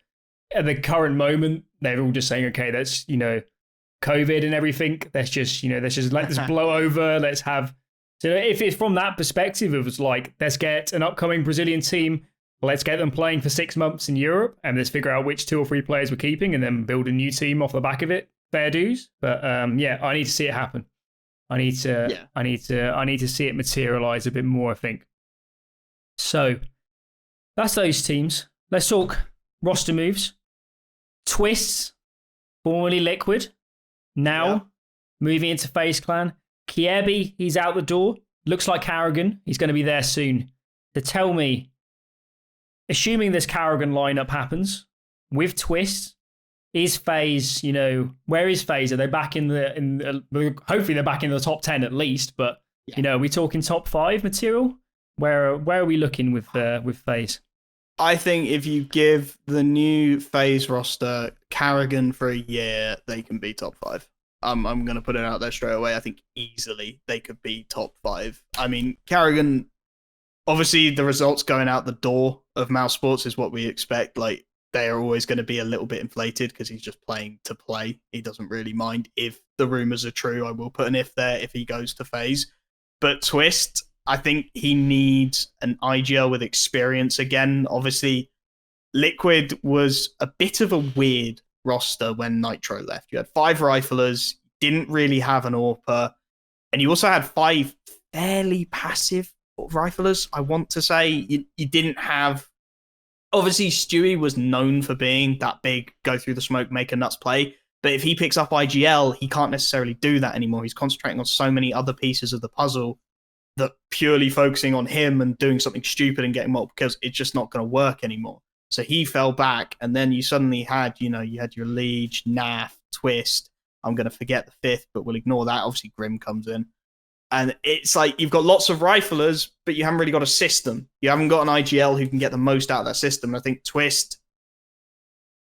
at the current moment they're all just saying, okay, that's COVID and everything. Let's just let this blow over. Let's have. So if it's from that perspective, it was like, let's get an upcoming Brazilian team. Let's get them playing for 6 months in Europe, and let's figure out which 2 or 3 players we're keeping, and then build a new team off the back of it. Fair dues, but I need to see it happen. I need to see it materialize a bit more, I think. So that's those teams. Let's talk roster moves. Twistzz, formerly Liquid, now moving into FaZe Clan. Kiebi, he's out the door. Looks like Karrigan, he's going to be there soon. So tell me, assuming this Karrigan lineup happens with Twistzz, is FaZe, where is FaZe? Are they back hopefully they're back in the top 10 at least, but are we talking top 5 material? Where are we looking with FaZe? I think if you give the new FaZe roster Karrigan for a year, they can be top 5. I'm going to put it out there straight away. I think easily they could be top 5. I mean, Karrigan, obviously the results going out the door of Mouse Sports is what we expect. Like, they are always going to be a little bit inflated because he's just playing to play. He doesn't really mind. If the rumors are true, I will put an if there if he goes to FaZe. But Twistzz, I think he needs an IGL with experience again. Obviously, Liquid was a bit of a weird roster when Nitro left. You had 5 riflers, didn't really have an AWPer, and you also had 5 fairly passive riflers, I want to say. You didn't have... Obviously, Stewie was known for being that big, go through the smoke, make a nuts play, but if he picks up IGL, he can't necessarily do that anymore. He's concentrating on so many other pieces of the puzzle that purely focusing on him and doing something stupid and getting multiple kills, it's just not going to work anymore. So he fell back, and then you suddenly had, you had your Liege, Naf, Twistzz. I'm going to forget the 5th, but we'll ignore that. Obviously, Grim comes in. And it's like you've got lots of riflers, but you haven't really got a system. You haven't got an IGL who can get the most out of that system. And I think Twistzz,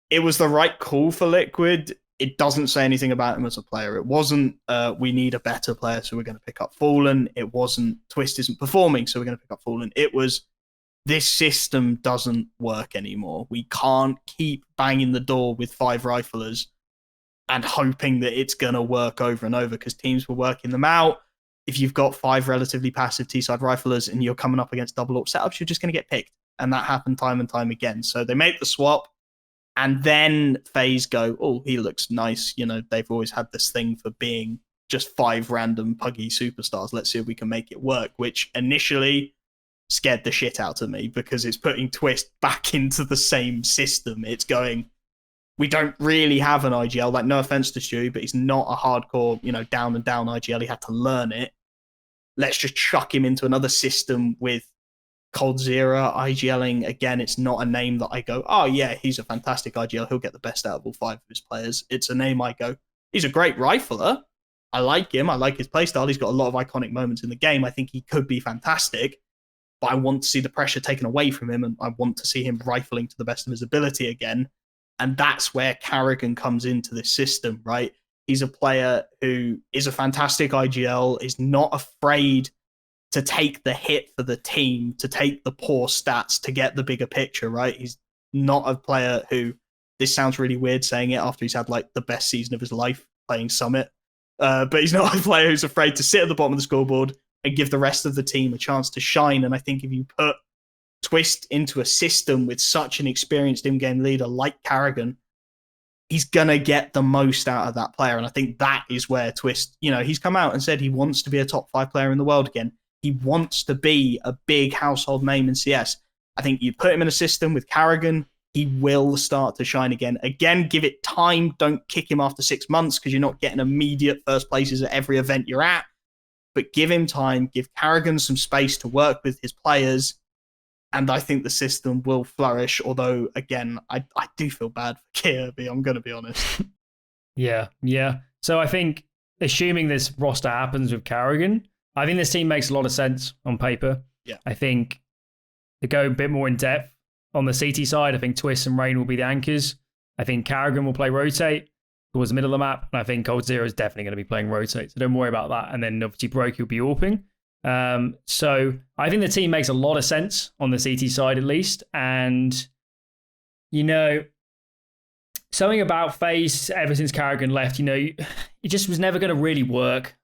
it was the right call for Liquid. It doesn't say anything about him as a player. It wasn't, we need a better player, so we're going to pick up Fallen. It wasn't, Twistzz isn't performing, so we're going to pick up Fallen. It was, this system doesn't work anymore. We can't keep banging the door with 5 riflers and hoping that it's going to work over and over, because teams were working them out. If you've got 5 relatively passive T-side riflers and you're coming up against double AWP setups, you're just going to get picked. And that happened time and time again. So they make the swap, and then FaZe go, oh, he looks nice. They've always had this thing for being just 5 random puggy superstars. Let's see if we can make it work, which initially scared the shit out of me because it's putting Twistzz back into the same system. It's going, we don't really have an IGL. Like, no offense to Stu, but he's not a hardcore, down and down IGL. He had to learn it. Let's just chuck him into another system with Coldzera IGLing. Again, it's not a name that I go, oh yeah, he's a fantastic IGL. He'll get the best out of all 5 of his players. It's a name I go, he's a great rifler. I like him. I like his playstyle. He's got a lot of iconic moments in the game. I think he could be fantastic. But I want to see the pressure taken away from him, and I want to see him rifling to the best of his ability again. And that's where Karrigan comes into this system, right? He's a player who is a fantastic IGL, is not afraid to take the hit for the team, to take the poor stats, to get the bigger picture, right? He's not a player who, this sounds really weird saying it after he's had like the best season of his life playing Summit, but he's not a player who's afraid to sit at the bottom of the scoreboard and give the rest of the team a chance to shine. And I think if you put Twistzz into a system with such an experienced in-game leader like Karrigan, he's going to get the most out of that player. And I think that is where Twistzz, he's come out and said he wants to be a top 5 player in the world again. He wants to be a big household name in CS. I think you put him in a system with Karrigan, he will start to shine again. Again, give it time. Don't kick him after 6 months because you're not getting immediate first places at every event you're at. But give him time, give Karrigan some space to work with his players, and I think the system will flourish. Although, again, I do feel bad for Kirby, I'm going to be honest. Yeah. So I think, assuming this roster happens with Karrigan, I think this team makes a lot of sense on paper. Yeah. I think to go a bit more in depth, on the CT side, I think Twistzz and Rain will be the anchors. I think Karrigan will play rotate towards the middle of the map. And I think coldzera is definitely going to be playing rotate. So don't worry about that. And then obviously Brokey will be AWPing. So I think the team makes a lot of sense on the CT side at least. And, you know, something about FaZe ever since Karrigan left, you know, it just was never going to really work.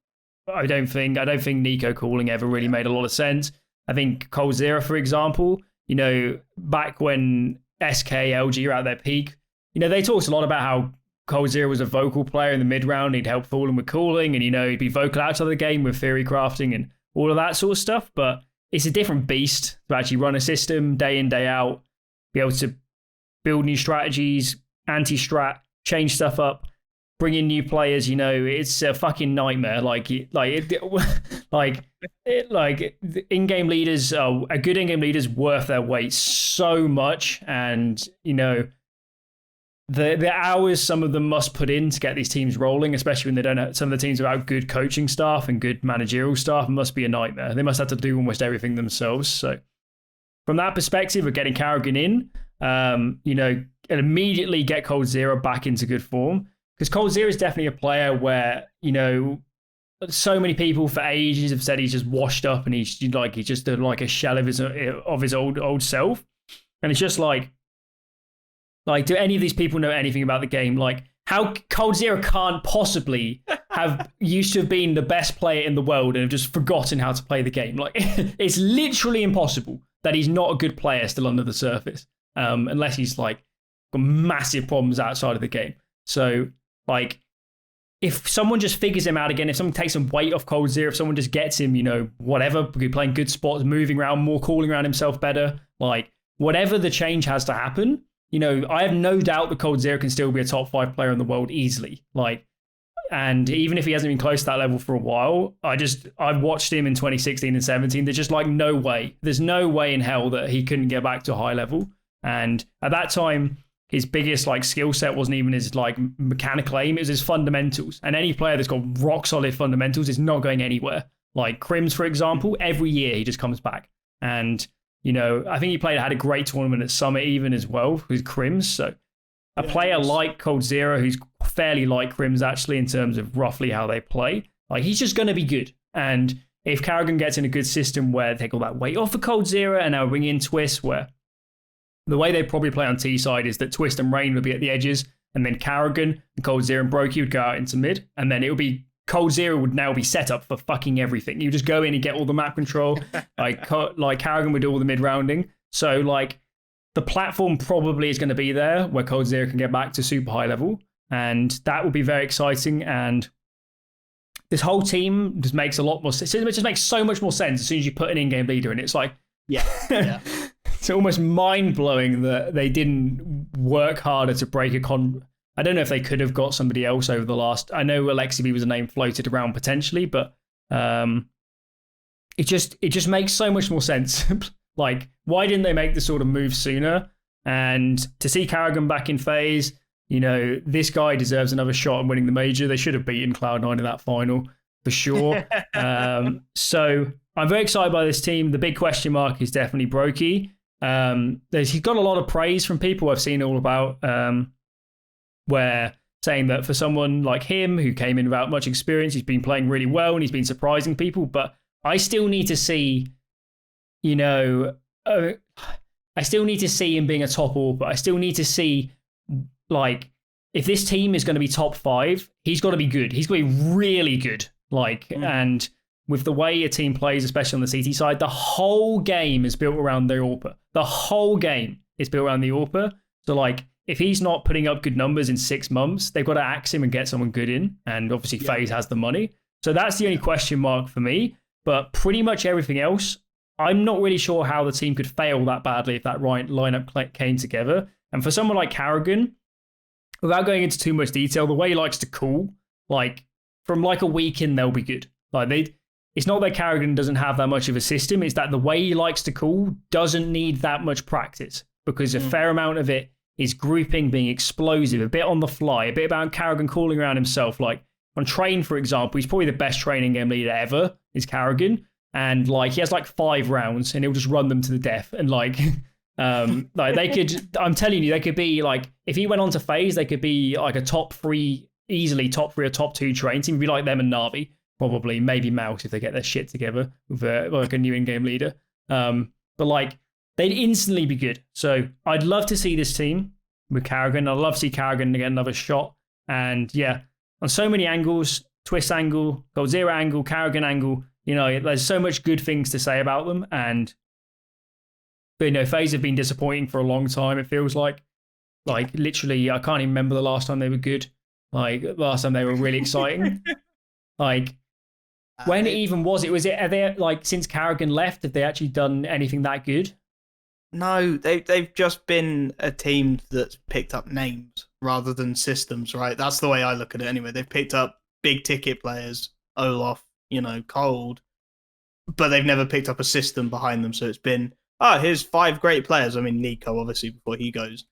I don't think Nico calling ever really made a lot of sense. I think coldzera, for example, you know, back when SK, LG were at their peak, you know, they talked a lot about how coldzera was a vocal player in the mid round. He'd help Fallen with calling, and, you know, he'd be vocal outside of the game with theory crafting and all of that sort of stuff. But it's a different beast to actually run a system day in, day out, be able to build new strategies, anti-strat, change stuff up, bring in new players. You know, it's a fucking nightmare. In-game leaders, a good in-game leader's worth their weight so much, and, you know, the hours some of them must put in to get these teams rolling, especially when they don't have, some of the teams without good coaching staff and good managerial staff, must be a nightmare. They must have to do almost everything themselves. So from that perspective of getting Karrigan in, you know, and immediately get coldzera back into good form, because coldzera is definitely a player where, you know, so many people for ages have said he's just washed up and he's just like a shell of his old self. And it's just like, do any of these people know anything about the game? Like, how coldzera can't possibly have used to have been the best player in the world and have just forgotten how to play the game. Like, it's literally impossible that he's not a good player still under the surface, unless he's like got massive problems outside of the game. So, like, if someone just figures him out again, if someone takes some weight off coldzera, if someone just gets him, you know, whatever, playing good spots, moving around more, calling around himself better, like, whatever the change has to happen, you know, I have no doubt that coldzera can still be a top 5 player in the world easily. Like, and even if he hasn't been close to that level for a while, I've watched him in 2016 and 17. There's just like no way. There's no way in hell that he couldn't get back to a high level. And at that time, his biggest like skill set wasn't even his like mechanical aim, it was his fundamentals. And any player that's got rock solid fundamentals is not going anywhere. Like Crims, for example, every year he just comes back. And, you know, I think he had a great tournament at Summit even as well with Crims. So a player like coldzera, who's fairly like Crims actually in terms of roughly how they play, like he's just going to be good. And if Karrigan gets in a good system where they take all that weight off of coldzera and now bring in Twistzz, where the way they probably play on T side is that Twistzz and Rain would be at the edges, and then Karrigan and coldzera and Brokey would go out into mid, and then it would be coldzera would now be set up for fucking everything. You just go in and get all the map control, like Karrigan would do all the mid rounding. So like the platform probably is going to be there where coldzera can get back to super high level, and that will be very exciting. And this whole team just makes a lot more sense. It just makes so much more sense as soon as you put an in-game leader in. It's like, yeah. It's almost mind-blowing that they didn't work harder to break I don't know if they could have got somebody else over the last... I know Alexibi was a name floated around potentially, but it just makes so much more sense. Like, why didn't they make this sort of move sooner? And to see Karrigan back in FaZe, you know, this guy deserves another shot at winning the major. They should have beaten Cloud9 in that final, for sure. So I'm very excited by this team. The big question mark is definitely Brokey. He's got a lot of praise from people I've seen all about, where saying that for someone like him who came in without much experience, he's been playing really well and he's been surprising people. But I still need to see, you know, I still need to see him being a top AWPer. I still need to see, like, if this team is going to be top 5, he's got to be good. He's going to be really good. Like, and with the way a team plays, especially on the CT side, the whole game is built around the AWPer. The whole game is built around the AWPer. So, like, if he's not putting up good numbers in 6 months, they've got to axe him and get someone good in. And obviously, FaZe has the money. So that's the only question mark for me. But pretty much everything else, I'm not really sure how the team could fail that badly if that right lineup came together. And for someone like Karrigan, without going into too much detail, the way he likes to call, like, from like a week in, they'll be good. Like, it's not that Karrigan doesn't have that much of a system. It's that the way he likes to call doesn't need that much practice, because a fair amount of it is grouping, being explosive, a bit on the fly, a bit about Karrigan calling around himself. Like on Train, for example, he's probably the best training game leader ever, is Karrigan. And like he has like 5 rounds and he'll just run them to the death. And like Like they could, I'm telling you, they could be like, if he went on to FaZe, they could be like a top 3, easily top 3 or top 2 train team. It'd be like them and Navi, probably, maybe Mouse if they get their shit together with like a new in-game leader. But like, they'd instantly be good. So I'd love to see this team with Karrigan. I'd love to see Karrigan get another shot. And yeah, on so many angles, Twistzz angle, Goldzera angle, Karrigan angle, you know, there's so much good things to say about them. But you know, FaZe have been disappointing for a long time, it feels like. Like, literally, I can't even remember the last time they were good. Like, last time they were really exciting. Like, when even was it? Are they, like, since Karrigan left, have they actually done anything that good? No, they've just been a team that's picked up names rather than systems, right? That's the way I look at it anyway. They've picked up big ticket players, Olaf, you know, Cold, but they've never picked up a system behind them. So it's been, here's 5 great players. I mean, Nico, obviously, before he goes.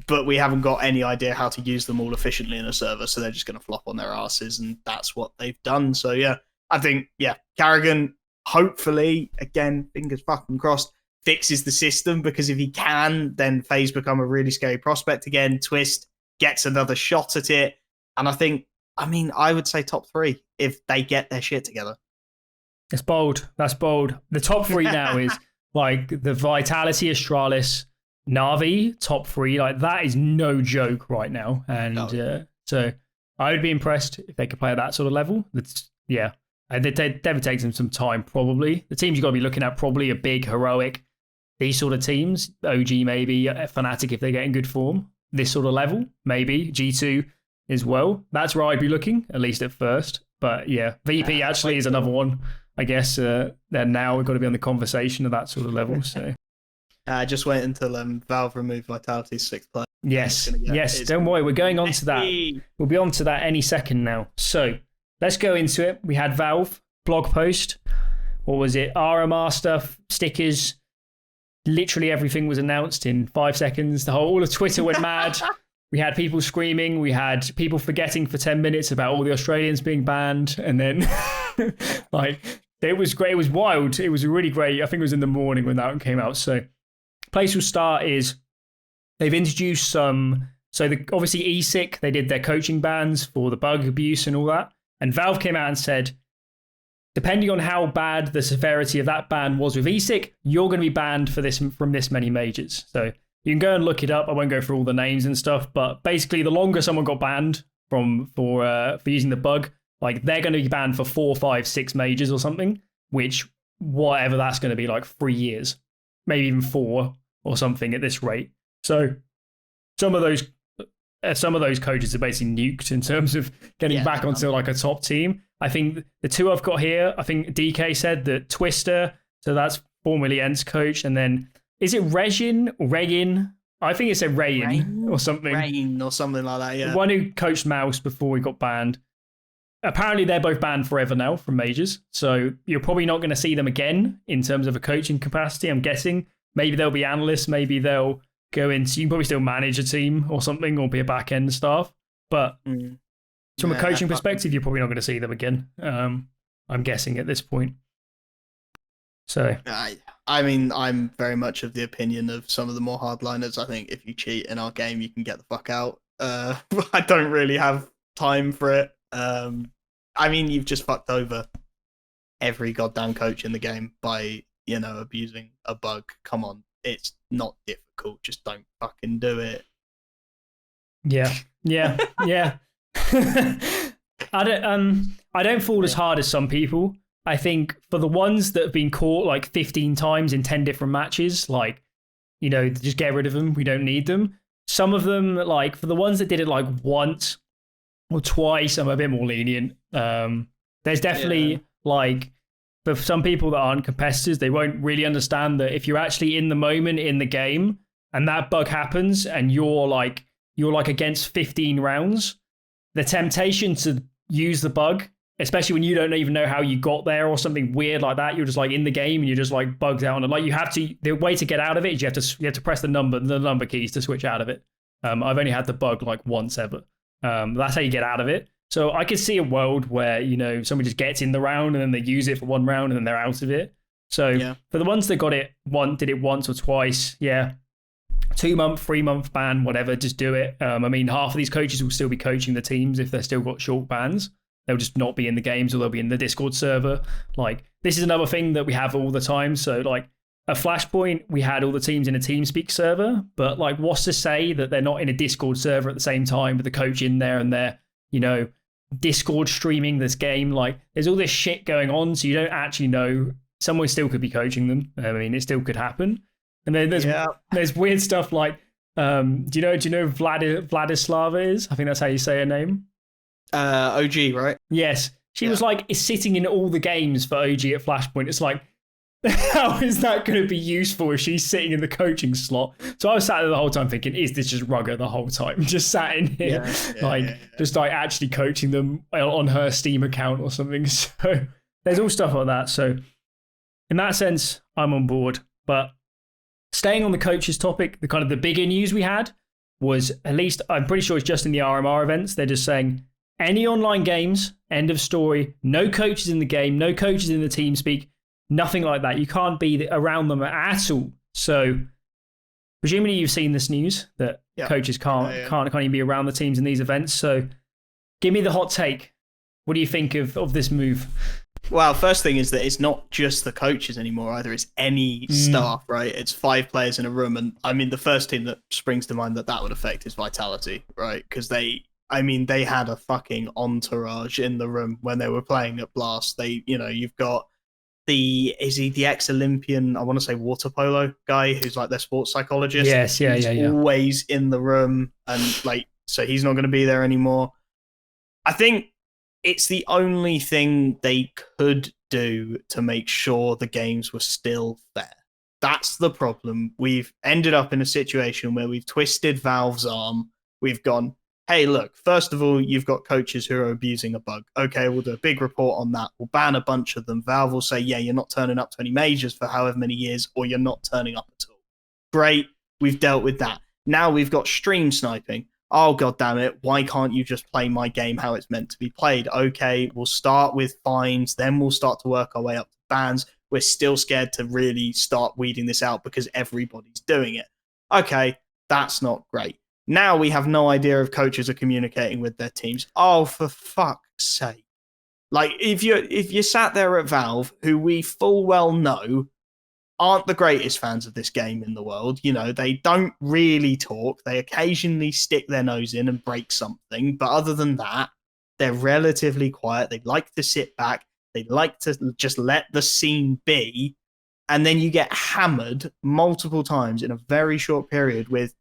But we haven't got any idea how to use them all efficiently in a server, so they're just going to flop on their asses, and that's what they've done. So yeah, I think, yeah, Karrigan, hopefully, again, fingers fucking crossed, fixes the system, because if he can, then FaZe become a really scary prospect again. Twistzz gets another shot at it, and I would say top 3 if they get their shit together. That's bold. That's bold. The top 3 now is like the Vitality, Astralis, Navi, top 3. Like, that is no joke right now. And so I would be impressed if they could play at that sort of level. Yeah. And it definitely takes them some time, probably. The teams you've got to be looking at probably a big, heroic, these sort of teams. OG maybe, Fnatic if they get in good form. This sort of level, maybe. G2 as well. That's where I'd be looking, at least at first. But yeah, VP actually is another one. I guess then now we've got to be on the conversation of that sort of level. So just wait until Valve remove Vitality's 6th player. Yes. Don't worry, we're going on to that. We'll be on to that any second now. So let's go into it. We had Valve blog post. What was it? RMR stuff, stickers. Literally everything was announced in 5 seconds. All of Twitter went mad. We had people screaming. We had people forgetting for 10 minutes about all the Australians being banned. And then, like, it was great. It was wild. It was really great. I think it was in the morning when that one came out. So, place we'll start is they've introduced some. So, obviously, ESIC, they did their coaching bans for the bug abuse and all that. And Valve came out and said, depending on how bad the severity of that ban was with ESIC, you're going to be banned from this many majors. So, you can go and look it up. I won't go through all the names and stuff, but basically, the longer someone got banned for using the bug, like, they're going to be banned for 4, 5, 6 majors or something. Which, whatever that's going to be, like 3 years, maybe even 4 or something at this rate. So, some of those coaches are basically nuked in terms of getting back onto like a top team. I think the 2 I've got here. I think DK said that Twistzz, so that's formerly Ent's coach, and then. Is it Regin? I think it said Rayin or something. Rayin or something like that, yeah. The one who coached Mouse before he got banned. Apparently, they're both banned forever now from majors. So you're probably not going to see them again in terms of a coaching capacity, I'm guessing. Maybe they'll be analysts. Maybe they'll go into... You can probably still manage a team or something or be a back-end staff. But from a coaching perspective, you're probably not going to see them again. I'm guessing at this point. So... I mean, I'm very much of the opinion of some of the more hardliners. I think if you cheat in our game, you can get the fuck out. I don't really have time for it. I mean, you've just fucked over every goddamn coach in the game by, abusing a bug. Come on, it's not difficult. Just don't fucking do it. Yeah. I don't fall as hard as some people. I think for the ones that have been caught like 15 times in 10 different matches, like, just get rid of them. We don't need them. Some of them, like, for the ones that did it like once or twice, I'm a bit more lenient. There's definitely like, for some people that aren't competitors, they won't really understand that if you're actually in the moment in the game and that bug happens and you're like against 15 rounds, the temptation to use the bug, especially when you don't even know how you got there or something weird like that. You're just like in the game and you're just like bugged out. And like the way to get out of it is you have to press the number keys to switch out of it. I've only had the bug like once ever. That's how you get out of it. So I could see a world where, someone just gets in the round and then they use it for 1 round and then they're out of it. So for the ones that did it once or twice, yeah, 2-month, 3-month ban, whatever, just do it. I mean, half of these coaches will still be coaching the teams if they've still got short bans. They'll just not be in the games, or they'll be in the Discord server. Like, this is another thing that we have all the time. So, like, at Flashpoint, we had all the teams in a TeamSpeak server, but, like, what's to say that they're not in a Discord server at the same time with the coach in there and they're, you know, Discord streaming this game? Like, there's all this shit going on, so you don't actually know. Someone still could be coaching them. I mean, it still could happen. And then there's weird stuff like, do you know Vladislava is? I think that's how you say her name. OG, right? Yes. She was like sitting in all the games for OG at Flashpoint. It's like, how is that going to be useful if she's sitting in the coaching slot? So I was sat there the whole time thinking, is this just Rugger the whole time? Just sat in here, just like actually coaching them on her Steam account or something. So there's all stuff like that. So in that sense, I'm on board. But staying on the coaches topic, the kind of the bigger news we had was, at least I'm pretty sure it's just in the RMR events, they're just saying any online games, end of story, no coaches in the game, no coaches in the TeamSpeak, nothing like that. You can't be around them at all. So presumably you've seen this news that coaches can't even be around the teams in these events. So give me the hot take. What do you think of this move? Well, first thing is that it's not just the coaches anymore either. It's any staff, right? It's 5 players in a room. And I mean, the first team that springs to mind that would affect is Vitality, right? Because they had a fucking entourage in the room when they were playing at Blast. You've got is he the ex-Olympian, I want to say water polo guy who's like their sports psychologist? Yes, he's always in the room, and like, so he's not going to be there anymore. I think it's the only thing they could do to make sure the games were still fair. That's the problem. We've ended up in a situation where we've twisted Valve's arm. We've gone, hey, look, first of all, you've got coaches who are abusing a bug. Okay, we'll do a big report on that. We'll ban a bunch of them. Valve will say, yeah, you're not turning up to any majors for however many years, or you're not turning up at all. Great, we've dealt with that. Now we've got stream sniping. Oh, God damn it, why can't you just play my game how it's meant to be played? Okay, we'll start with fines, then we'll start to work our way up to bans. We're still scared to really start weeding this out because everybody's doing it. Okay, that's not great. Now we have no idea if coaches are communicating with their teams. Oh, for fuck's sake. Like, if you sat there at Valve, who we full well know aren't the greatest fans of this game in the world, you know, they don't really talk. They occasionally stick their nose in and break something. But other than that, they're relatively quiet. They like to sit back. They like to just let the scene be. And then you get hammered multiple times in a very short period with,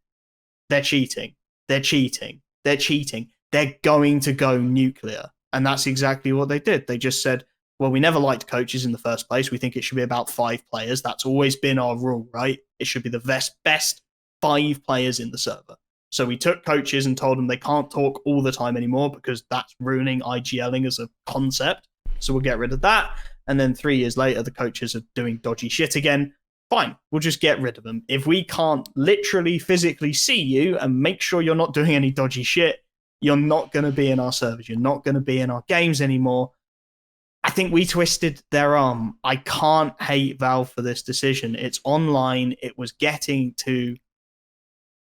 they're cheating. They're cheating. They're cheating. They're going to go nuclear. And that's exactly what they did. They just said, well, we never liked coaches in the first place. We think it should be about 5 players. That's always been our rule, right? It should be the best 5 players in the server. So we took coaches and told them they can't talk all the time anymore because that's ruining IGLing as a concept. So we'll get rid of that. And then 3 years later, the coaches are doing dodgy shit again. Fine, we'll just get rid of them. If we can't literally physically see you and make sure you're not doing any dodgy shit, you're not going to be in our servers. You're not going to be in our games anymore. I think we twisted their arm. I can't hate Valve for this decision. It's online. It was getting to,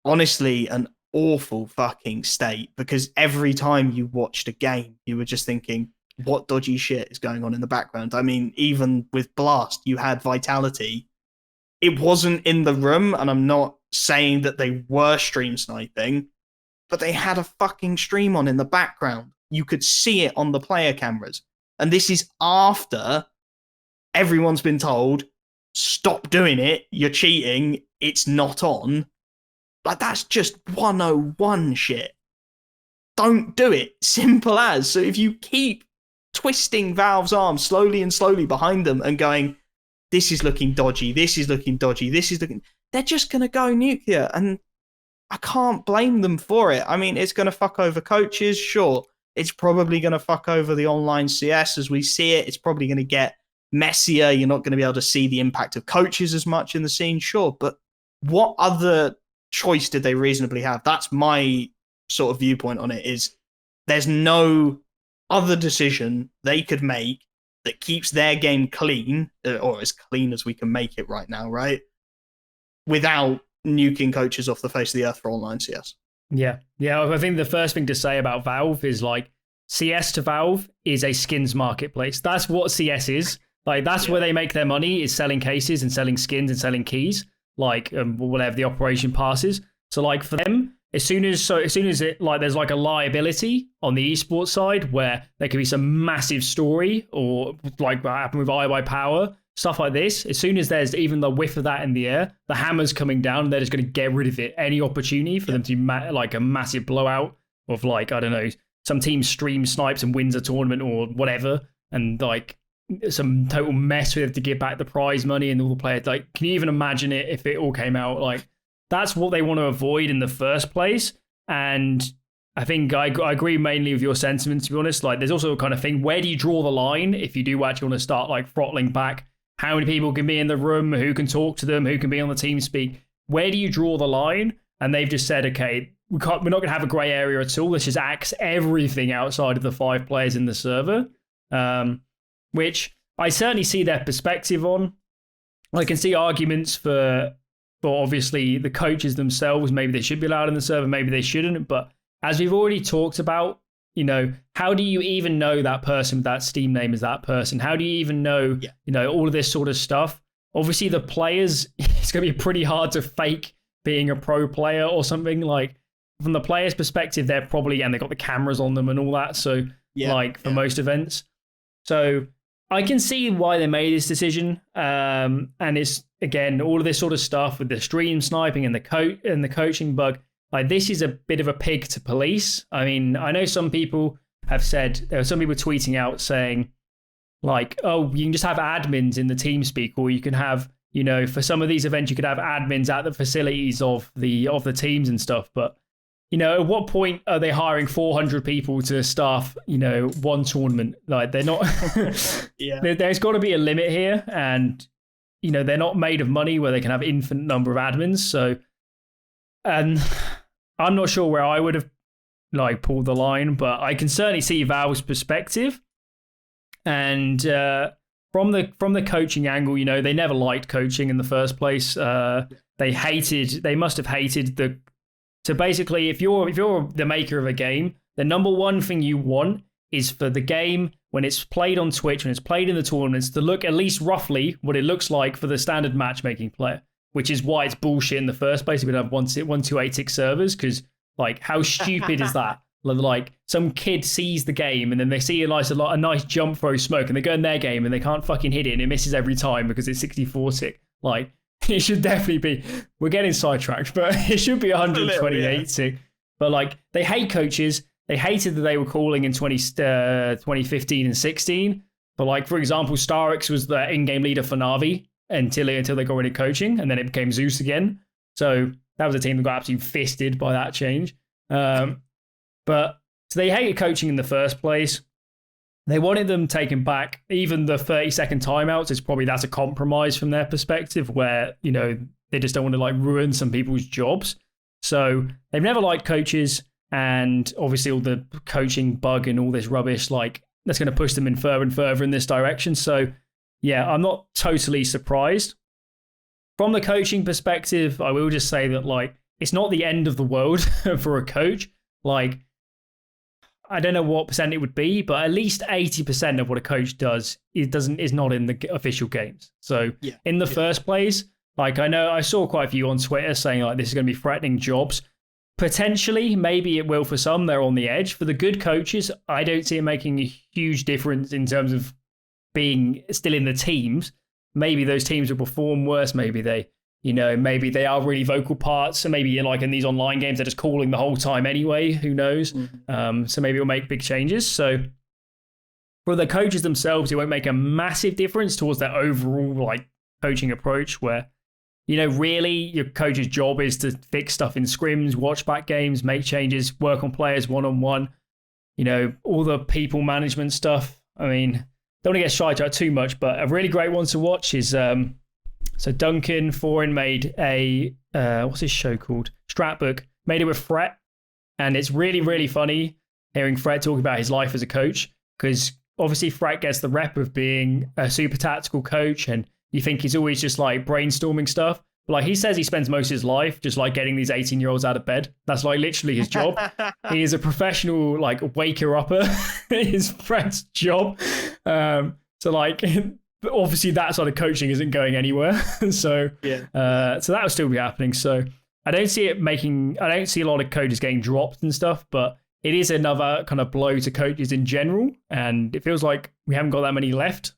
honestly, an awful fucking state because every time you watched a game, you were just thinking, what dodgy shit is going on in the background? I mean, even with Blast, you had Vitality. It wasn't in the room, and I'm not saying that they were stream sniping, but they had a fucking stream on in the background. You could see it on the player cameras. And this is after everyone's been told, stop doing it, you're cheating, it's not on. Like, that's just 101 shit. Don't do it. Simple as. So if you keep twisting Valve's arm slowly and slowly behind them and going, this is looking dodgy, this is looking dodgy, this is looking... They're just going to go nuclear, and I can't blame them for it. I mean, it's going to fuck over coaches, sure. It's probably going to fuck over the online CS as we see it. It's probably going to get messier. You're not going to be able to see the impact of coaches as much in the scene, sure. But what other choice did they reasonably have? That's my sort of viewpoint on it, is there's no other decision they could make that keeps their game clean, or as clean as we can make it right now, right? Without nuking coaches off the face of the earth for online CS. Yeah. I think the first thing to say about Valve is like CS to Valve is a skins marketplace. That's what CS is. Like that's where they make their money, is selling cases and selling skins and selling keys, like whatever the operation passes. So like for them, as soon as it like there's like a liability on the esports side where there could be some massive story or like what happened with iBuyPower, stuff like this, as soon as there's even the whiff of that in the air, the hammer's coming down, they're just going to get rid of it. Any opportunity for them to like a massive blowout of like, I don't know, some team stream snipes and wins a tournament or whatever, and like some total mess we have to give back the prize money and all the players. Like, can you even imagine it if it all came out? Like, that's what they want to avoid in the first place. And I think I agree mainly with your sentiments, to be honest. Like, there's also a kind of thing, where do you draw the line if you do actually want to start like throttling back? How many people can be in the room? Who can talk to them? Who can be on the team speak? Where do you draw the line? And they've just said, okay, we're not going to have a grey area at all. Let's just axe everything outside of the 5 players in the server. Which I certainly see their perspective on. I can see arguments for obviously the coaches themselves. Maybe they should be allowed in the server, maybe they shouldn't. But as we've already talked about, you know, how do you even know that person with that Steam name is that person? How do you even know, you know, all of this sort of stuff? Obviously, the players, it's going to be pretty hard to fake being a pro player or something. Like, from the players' perspective, they're probably, and they've got the cameras on them and all that. So, for most events. So, I can see why they made this decision, and it's again all of this sort of stuff with the stream sniping and the coaching bug. Like, this is a bit of a pig to police. I mean, I know some people have said, there are some people tweeting out saying, like, oh, you can just have admins in the TeamSpeak, or you can have, you know, for some of these events, you could have admins at the facilities of the teams and stuff. But, you know, at what point are they hiring 400 people to staff, you know, one tournament? Like, they're not. There's got to be a limit here, and you know, they're not made of money where they can have infinite number of admins. So, and I'm not sure where I would have like pulled the line, but I can certainly see Valve's perspective. And from the coaching angle, you know, they never liked coaching in the first place. They must have hated so basically, if you're the maker of a game, the number one thing you want is for the game, when it's played on Twitch, when it's played in the tournaments, to look at least roughly what it looks like for the standard matchmaking player, which is why it's bullshit in the first place. We'd have 1286 servers, because like, how stupid is that? Like, some kid sees the game and then they see a nice jump throw smoke, and they go in their game and they can't fucking hit it, and it misses every time because it's 64 tick. Like, it should definitely be, we're getting sidetracked, but it should be 128 tick. But like, they hate coaches. They hated that they were calling in 2015 and 16. But like, for example, Starix was the in-game leader for Na'Vi until they got rid of coaching, and then it became Zeus again. So that was a team that got absolutely fisted by that change. But so they hated coaching in the first place. They wanted them taken back. Even the 30-second timeouts, that's a compromise from their perspective, where, you know, they just don't want to like ruin some people's jobs. So they've never liked coaches, and obviously all the coaching bug and all this rubbish, like, that's going to push them in further and further in this direction. So yeah, I'm not totally surprised. From the coaching perspective, I will just say that like, it's not the end of the world for a coach. Like, I don't know what percent it would be, but at least 80% of what a coach does is not in the official games. So in the first place, like, I know I saw quite a few on Twitter saying like, this is going to be threatening jobs. Potentially, maybe it will for some. They're on the edge. For the good coaches, I don't see it making a huge difference in terms of being still in the teams. Maybe those teams will perform worse. Maybe they are really vocal parts. So maybe like in these online games, they're just calling the whole time anyway. Who knows? So maybe it'll make big changes. So for the coaches themselves, it won't make a massive difference towards their overall like coaching approach, where, you know, really your coach's job is to fix stuff in scrims, watch back games, make changes, work on players one-on-one, you know, all the people management stuff. I mean, don't want to get sidetracked too much, but a really great one to watch is so Duncan Foreign made a what's his show called? Stratbook. Made it with Fret, and it's really, really funny hearing Fret talk about his life as a coach, because obviously Fret gets the rep of being a super tactical coach, and you think he's always just like brainstorming stuff. But like he says he spends most of his life just like getting these 18-year-olds out of bed. That's like literally his job. He is a professional like waker-upper. His friend's job. So like obviously that sort of coaching isn't going anywhere. So so that will still be happening. So I don't see a lot of coaches getting dropped and stuff, but it is another kind of blow to coaches in general. And it feels like we haven't got that many left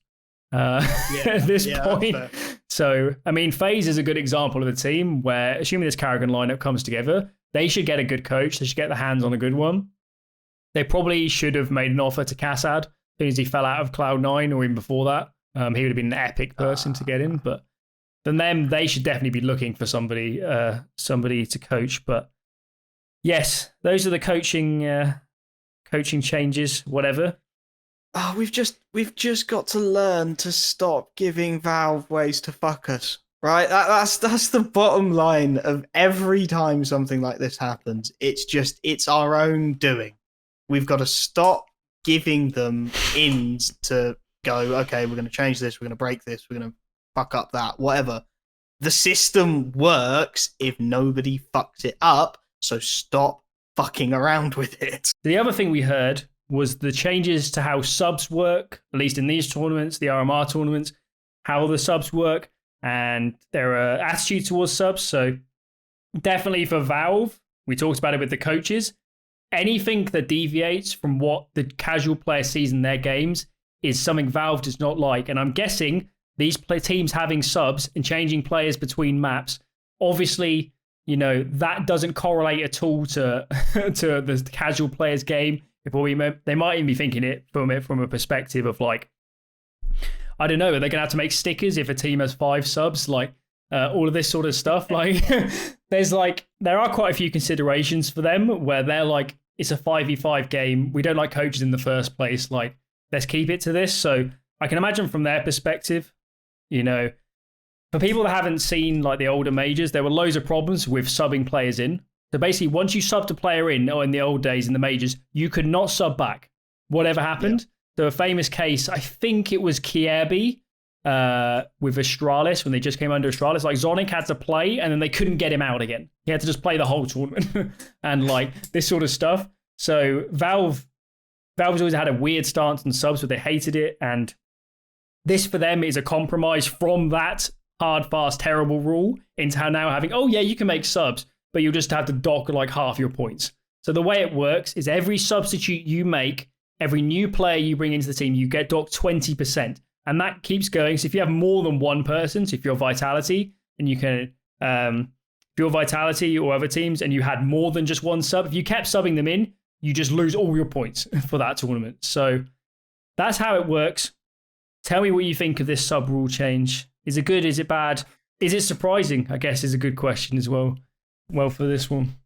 at this point. So, I mean, FaZe is a good example of a team where, assuming this Karrigan lineup comes together, they should get a good coach. They should get their hands on a good one. They probably should have made an offer to Kassad as soon as he fell out of Cloud9 or even before that. He would have been an epic person to get in. But then they should definitely be looking for somebody to coach. But yes, those are the coaching changes, whatever. Oh, we've just got to learn to stop giving Valve ways to fuck us, right? That's the bottom line of every time something like this happens. It's our own doing. We've got to stop giving them ins to go, okay, we're going to change this, we're going to break this, we're going to fuck up that, whatever. The system works if nobody fucks it up, so stop fucking around with it. The other thing we heard was the changes to how subs work, at least in these tournaments, the RMR tournaments, how the subs work and their attitude towards subs. So definitely for Valve, we talked about it with the coaches, anything that deviates from what the casual player sees in their games is something Valve does not like. And I'm guessing these teams having subs and changing players between maps, obviously, you know, that doesn't correlate at all to the casual player's game. They might even be thinking it from a perspective of like, I don't know, are they going to have to make stickers if a team has 5 subs? Like all of this sort of stuff. Like there are quite a few considerations for them where they're like, it's a 5v5 game. We don't like coaches in the first place. Like, let's keep it to this. So I can imagine from their perspective, you know, for people that haven't seen like the older majors, there were loads of problems with subbing players in. So basically, once you subbed a player in, or in the old days in the majors, you could not sub back, whatever happened. Yeah. So a famous case, I think it was Kierby with Astralis, when they just came under Astralis. Like Zonic had to play, and then they couldn't get him out again. He had to just play the whole tournament, and like this sort of stuff. So Valve's always had a weird stance on subs, where they hated it, and this for them is a compromise from that hard, fast, terrible rule into now having, oh yeah, you can make subs, but you'll just have to dock like half your points. So the way it works is every substitute you make, every new player you bring into the team, you get docked 20%. And that keeps going. So if you have more than one person, so if you're Vitality and you can, if you're Vitality or other teams and you had more than just one sub, if you kept subbing them in, you just lose all your points for that tournament. So that's how it works. Tell me what you think of this sub rule change. Is it good? Is it bad? Is it surprising? I guess is a good question as well. Well, for this one,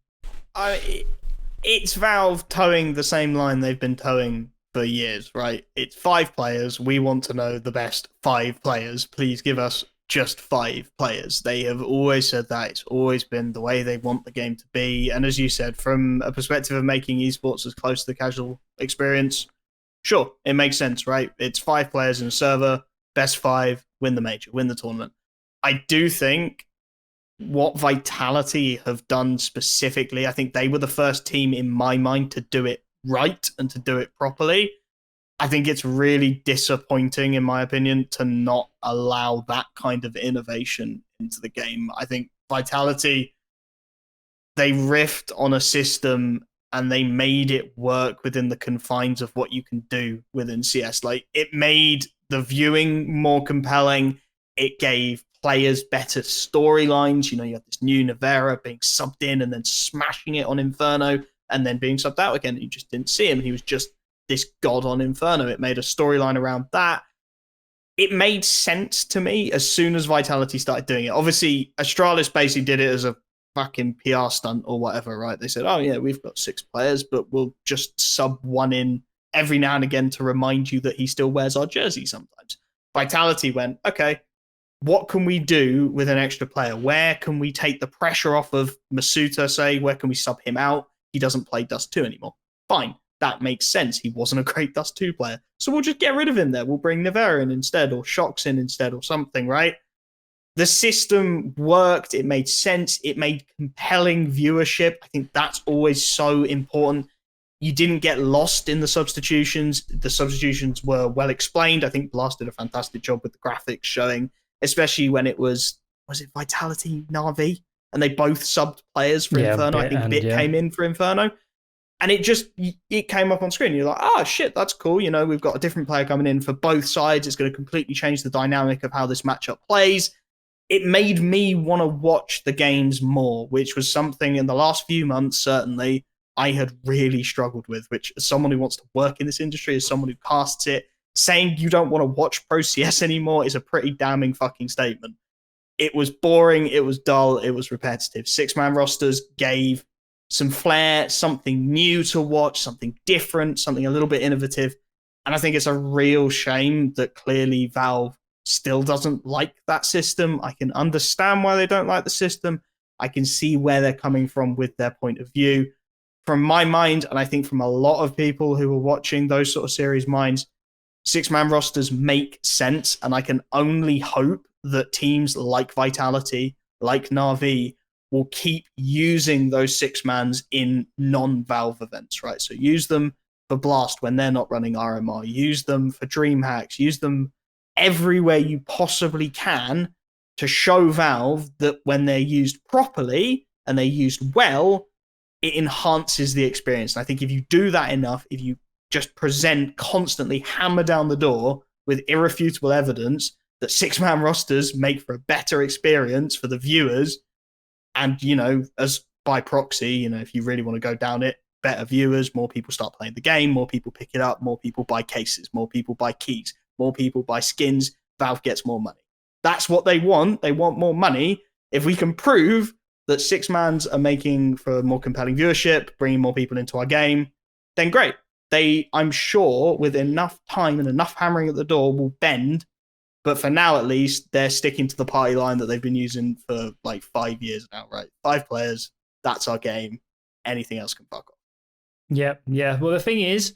it's Valve towing the same line they've been towing for years, right? It's 5 players. We want to know the best 5 players. Please give us just 5 players. They have always said that. It's always been the way they want the game to be. And as you said, from a perspective of making esports as close to the casual experience, sure, it makes sense, right? It's 5 players in a server, best 5, win the major, win the tournament. I do think what Vitality have done specifically, I think they were the first team in my mind to do it right and to do it properly. I think it's really disappointing, in my opinion, to not allow that kind of innovation into the game. I think Vitality, they riffed on a system and they made it work within the confines of what you can do within CS. Like, it made the viewing more compelling. It gave players better storylines. You know, you had this new Navera being subbed in and then smashing it on Inferno and then being subbed out again. You just didn't see him. He was just this god on Inferno. It made a storyline around that. It made sense to me as soon as Vitality started doing it. Obviously, Astralis basically did it as a fucking PR stunt or whatever, right? They said, oh yeah, we've got 6 players, but we'll just sub one in every now and again to remind you that he still wears our jersey sometimes. Vitality went, okay, what can we do with an extra player? Where can we take the pressure off of Masuta, say? Where can we sub him out? He doesn't play Dust 2 anymore. Fine. That makes sense. He wasn't a great Dust 2 player. So we'll just get rid of him there. We'll bring Navera in instead, or Shocks in instead, or something, right? the system worked. It made sense. It made compelling viewership. I think that's always so important. You didn't get lost in the substitutions. The substitutions were well explained. I think Blast did a fantastic job with the graphics showing, especially when it was it Vitality, Na'Vi? And they both subbed players for Inferno. I think Bit came in for Inferno. And it came up on screen. You're like, oh, shit, that's cool. You know, we've got a different player coming in for both sides. It's going to completely change the dynamic of how this matchup plays. It made me want to watch the games more, which was something in the last few months, certainly, I had really struggled with, which as someone who wants to work in this industry, as someone who casts it, saying you don't want to watch Pro CS anymore is a pretty damning fucking statement. It was boring, it was dull, it was repetitive. Six-man rosters gave some flair, something new to watch, something different, something a little bit innovative. And I think it's a real shame that clearly Valve still doesn't like that system. I can understand why they don't like the system. I can see where they're coming from with their point of view. From my mind, and I think from a lot of people who are watching those sort of series minds, six-man rosters make sense, and I can only hope that teams like Vitality, like Na'Vi, will keep using those six-mans in non-Valve events, right? So use them for Blast when they're not running RMR, use them for DreamHacks, use them everywhere you possibly can to show Valve that when they're used properly and they're used well, it enhances the experience. And I think if you do that enough, if you just present constantly, hammer down the door with irrefutable evidence that six-man rosters make for a better experience for the viewers, and, you know, as by proxy, you know, if you really want to go down it, better viewers, more people start playing the game, more people pick it up, more people buy cases, more people buy keys, more people buy skins, Valve gets more money. That's what they want. They want more money. If we can prove that six-mans are making for more compelling viewership, bringing more people into our game, then great. They, I'm sure, with enough time and enough hammering at the door, will bend. But for now, at least, they're sticking to the party line that they've been using for like 5 years now, right? 5 players, that's our game. Anything else can fuck off. Yeah. Well, the thing is,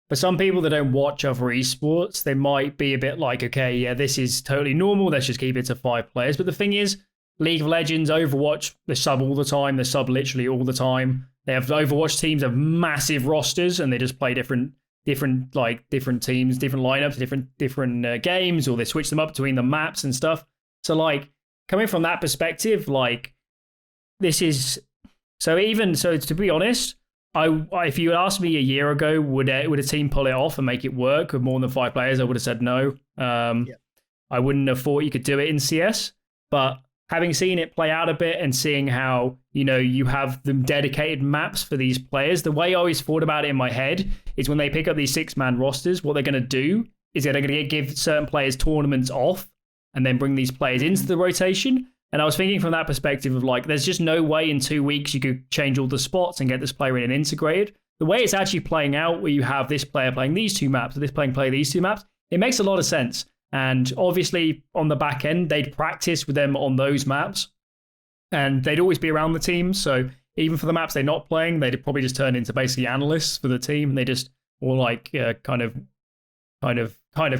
for some people that don't watch other esports, they might be a bit like, okay, yeah, this is totally normal. Let's just keep it to 5 players. But the thing is, League of Legends, Overwatch, they sub all the time. They sub literally all the time. They have Overwatch teams have massive rosters, and they just play different teams, different lineups, different games, or they switch them up between the maps and stuff. So, like, coming from that perspective, like, this is so. To be honest, if you asked me a year ago, would a team pull it off and make it work with more than 5 players, I would have said no. I wouldn't have thought you could do it in CS, but having seen it play out a bit and seeing how, you know, you have them dedicated maps for these players, the way I always thought about it in my head is when they pick up these 6-man rosters, what they're going to do is they're going to give certain players tournaments off and then bring these players into the rotation. And I was thinking from that perspective of like, there's just no way in 2 weeks you could change all the spots and get this player in and integrated. The way it's actually playing out, where you have this player playing these 2 maps, or this player playing these 2 maps, it makes a lot of sense. And obviously, on the back end, they'd practice with them on those maps, and they'd always be around the team. So even for the maps they're not playing, they'd probably just turn into basically analysts for the team. And they just, or like kind of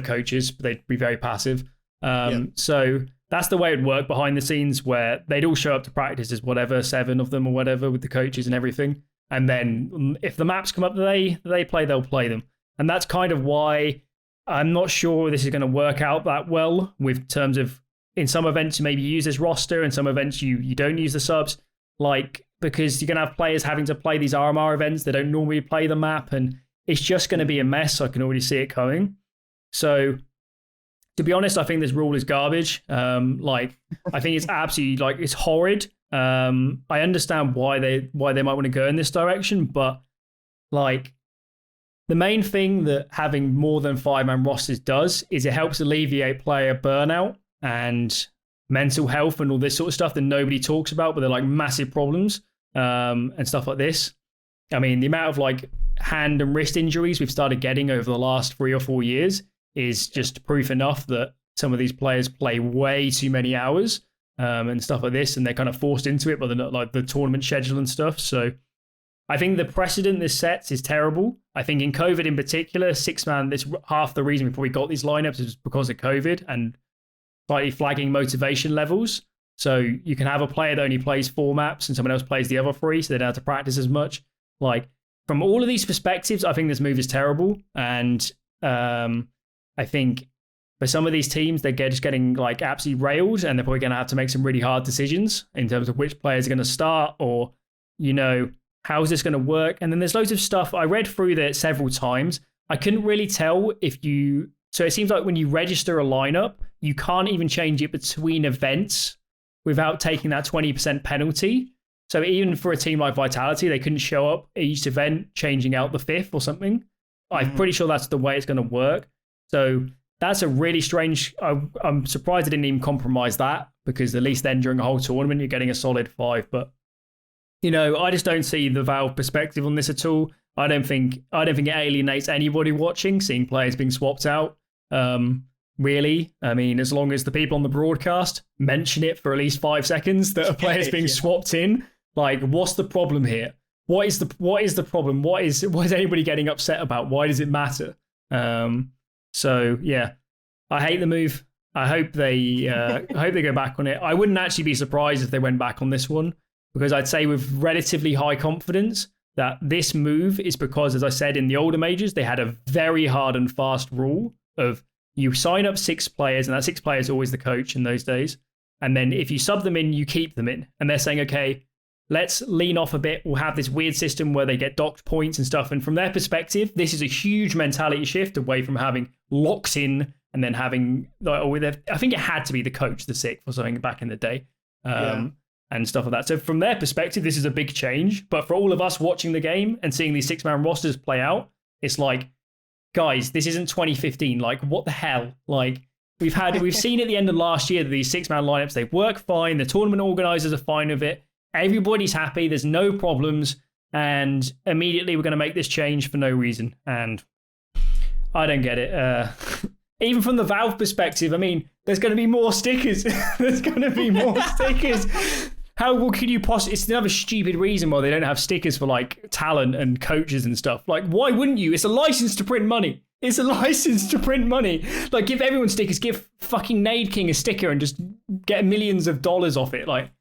coaches, but they'd be very passive. So that's the way it'd work behind the scenes, where they'd all show up to practice as whatever, 7 of them or whatever, with the coaches and everything. And then if the maps come up that they play, they'll play them. And that's kind of why I'm not sure this is going to work out that well, with terms of, in some events you maybe use this roster, in some events you don't use the subs, like, because you're going to have players having to play these RMR events, they don't normally play the map, and it's just going to be a mess. I can already see it coming. So to be honest, I think this rule is garbage. I think it's absolutely, like, it's horrid. I understand why they might want to go in this direction, but like, the main thing that having more than 5-man rosters does is it helps alleviate player burnout and mental health and all this sort of stuff that nobody talks about, but they're like massive problems and stuff like this. I mean, the amount of like hand and wrist injuries we've started getting over the last 3 or 4 years is just proof enough that some of these players play way too many hours and stuff like this, and they're kind of forced into it by the tournament schedule and stuff. So I think the precedent this sets is terrible. I think in COVID in particular, 6-man, that's half the reason we probably got these lineups is because of COVID. And slightly flagging motivation levels. So you can have a player that only plays 4 maps and someone else plays the other 3, so they don't have to practice as much. Like, from all of these perspectives, I think this move is terrible. And I think for some of these teams, they're just getting like absolutely railed, and they're probably going to have to make some really hard decisions in terms of which players are going to start, or, how is this going to work? And then there's loads of stuff. I read through that several times. I couldn't really tell so it seems like when you register a lineup, you can't even change it between events without taking that 20% penalty. So even for a team like Vitality, they couldn't show up at each event changing out the 5th or something. I'm pretty sure that's the way it's going to work. So that's a really strange... I'm surprised they didn't even compromise that, because at least then during a whole tournament, you're getting a solid 5. But, I just don't see the Valve perspective on this at all. I don't think it alienates anybody watching, seeing players being swapped out. Really, I mean, as long as the people on the broadcast mention it for at least 5 seconds that a player's being swapped in, like, what's the problem here? What is the problem? What is anybody getting upset about? Why does it matter? So yeah, I hate the move. I hope they go back on it. I wouldn't actually be surprised if they went back on this one, because I'd say with relatively high confidence that this move is because, as I said, in the older majors, they had a very hard and fast rule of you sign up 6 players, and that 6 players is always the coach in those days. And then if you sub them in, you keep them in. And they're saying, okay, let's lean off a bit. We'll have this weird system where they get docked points and stuff. And from their perspective, this is a huge mentality shift away from having locked in and then having, I think it had to be the coach, the 6th or something back in the day. And stuff like that. So from their perspective, this is a big change. But for all of us watching the game and seeing these 6-man rosters play out, it's like, guys, this isn't 2015. Like, what the hell? Like, we've seen at the end of last year that these 6-man lineups, they work fine. The tournament organizers are fine with it. Everybody's happy. There's no problems. And immediately we're going to make this change for no reason. And I don't get it. Even from the Valve perspective, I mean, there's going to be more stickers. There's going to be more stickers. How could you possibly... It's another stupid reason why they don't have stickers for, like, talent and coaches and stuff. Like, why wouldn't you? It's a license to print money. It's a license to print money. Like, give everyone stickers. Give fucking Nade King a sticker and just get millions of dollars off it. Like,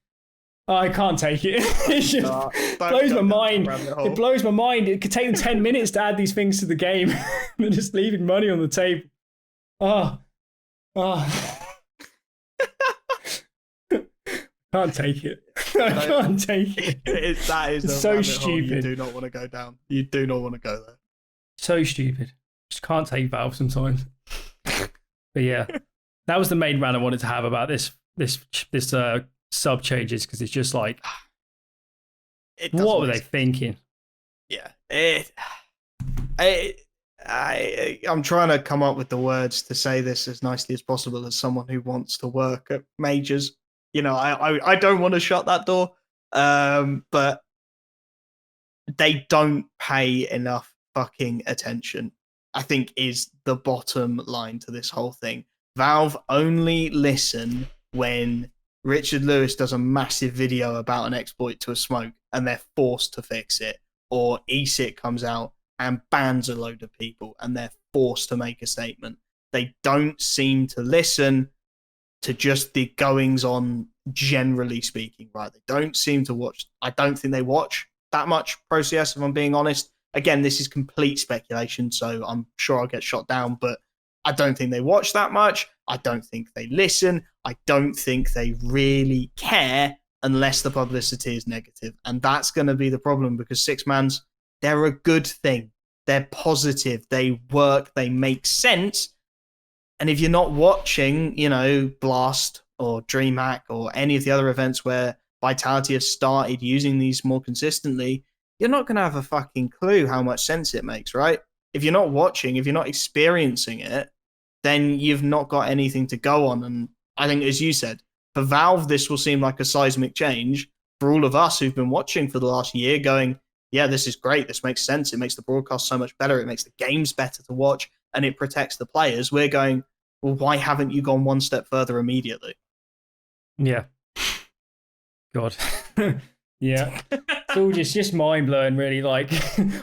I can't take it. It just blows my mind. It blows my mind. It could take them 10 minutes to add these things to the game. They're just leaving money on the table. Can't take it. I can't take it. That is so stupid. You do not want to go down. You do not want to go there. So stupid. Just can't take Valve sometimes. But yeah, that was the main rant I wanted to have about this sub changes, because it's just like, what were they thinking? Yeah, I'm trying to come up with the words to say this as nicely as possible as someone who wants to work at majors. I don't want to shut that door, but they don't pay enough fucking attention, I think, is the bottom line to this whole thing. Valve only listen when Richard Lewis does a massive video about an exploit to a smoke and they're forced to fix it, or ESIC comes out and bans a load of people and they're forced to make a statement. They don't seem to listen to just the goings on, generally speaking, right? They don't seem to watch. I don't think they watch that much Pro CS, if I'm being honest. Again, this is complete speculation, so I'm sure I'll get shot down, but I don't think they watch that much. I don't think they listen. I don't think they really care unless the publicity is negative. And that's going to be the problem, because 6-mans, they're a good thing. They're positive. They work. They make sense. And if you're not watching, Blast or DreamHack or any of the other events where Vitality have started using these more consistently, you're not going to have a fucking clue how much sense it makes, right? If you're not watching, if you're not experiencing it, then you've not got anything to go on. And I think, as you said, for Valve, this will seem like a seismic change. For all of us who've been watching for the last year going, yeah, this is great. This makes sense. It makes the broadcast so much better. It makes the games better to watch, and it protects the players. We're going, well, why haven't you gone one step further immediately? Yeah. God. Yeah. It's all just mind-blowing, really. Like,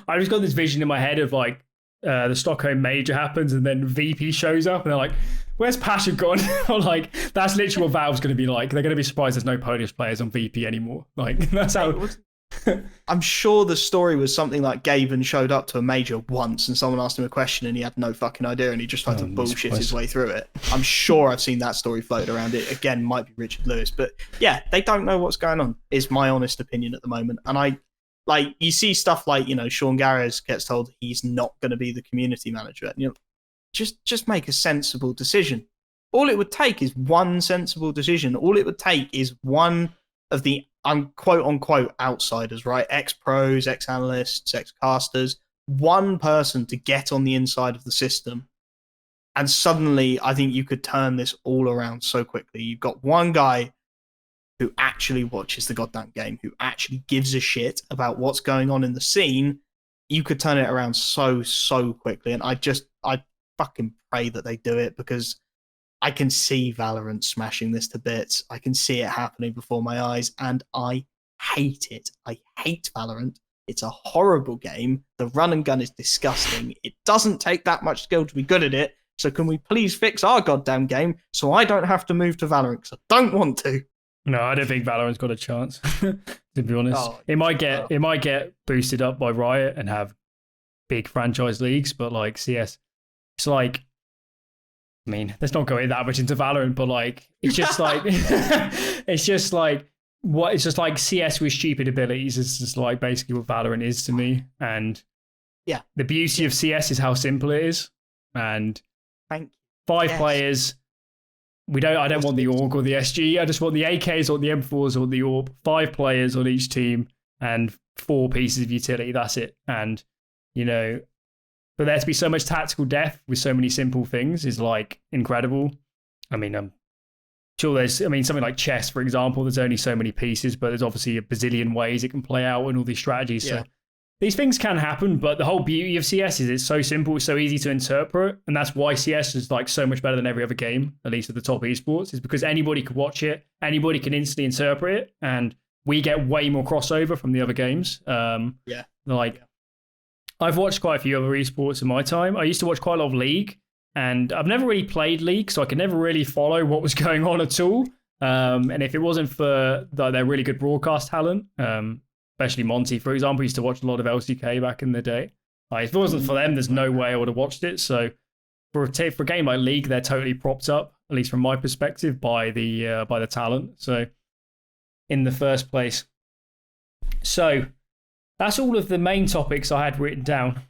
I just got this vision in my head of, like, the Stockholm Major happens and then VP shows up and they're like, where's passion gone? Or like, that's literally what Valve's going to be like. They're going to be surprised there's no Polish players on VP anymore. Like, that's how. I'm sure the story was something like Gaben showed up to a major once and someone asked him a question and he had no fucking idea and he just tried to bullshit his way through it. I'm sure I've seen that story floated around. It again might be Richard Lewis, but yeah, they don't know what's going on, is my honest opinion at the moment. And you see stuff like, Sean Garris gets told he's not going to be the community manager. And, just make a sensible decision. All it would take is one sensible decision. All it would take is one of the quote unquote outsiders, right? Ex-pros, ex-analysts, ex-casters, one person to get on the inside of the system. And suddenly, I think you could turn this all around so quickly. You've got one guy who actually watches the goddamn game, who actually gives a shit about what's going on in the scene. You could turn it around so quickly. And I fucking pray that they do it, because I can see Valorant smashing this to bits. I can see it happening before my eyes, and I hate it. I hate Valorant. It's a horrible game. The run and gun is disgusting. It doesn't take that much skill to be good at it. So can we please fix our goddamn game so I don't have to move to Valorant, because I don't want to. No, I don't think Valorant's got a chance, to be honest. It might get boosted up by Riot and have big franchise leagues, but like CS, it's like, I mean, let's not go that much into Valorant, but like, it's just like, it's just like CS with stupid abilities. It's just like basically what Valorant is to me. And yeah, the beauty of CS is how simple it is. And 5 players. I don't want the AUG or the SG. I just want the AKs or the M4s or the AWP. 5 players on each team and 4 pieces of utility. That's it. And, for there to be so much tactical depth with so many simple things is like incredible. I mean, I'm sure something like chess, for example, there's only so many pieces, but there's obviously a bazillion ways it can play out and all these strategies. Yeah. So these things can happen, but the whole beauty of CS is it's so simple, it's so easy to interpret. And that's why CS is like so much better than every other game, at least at the top esports, is because anybody could watch it, anybody can instantly interpret it, and we get way more crossover from the other games. I've watched quite a few other esports in my time. I used to watch quite a lot of League, and I've never really played League, so I could never really follow what was going on at all. And if it wasn't for their really good broadcast talent, especially Monty, for example, used to watch a lot of LCK back in the day. If it wasn't for them, there's no way I would have watched it. So for a game like League, they're totally propped up, at least from my perspective, by the talent. So in the first place. So that's all of the main topics I had written down.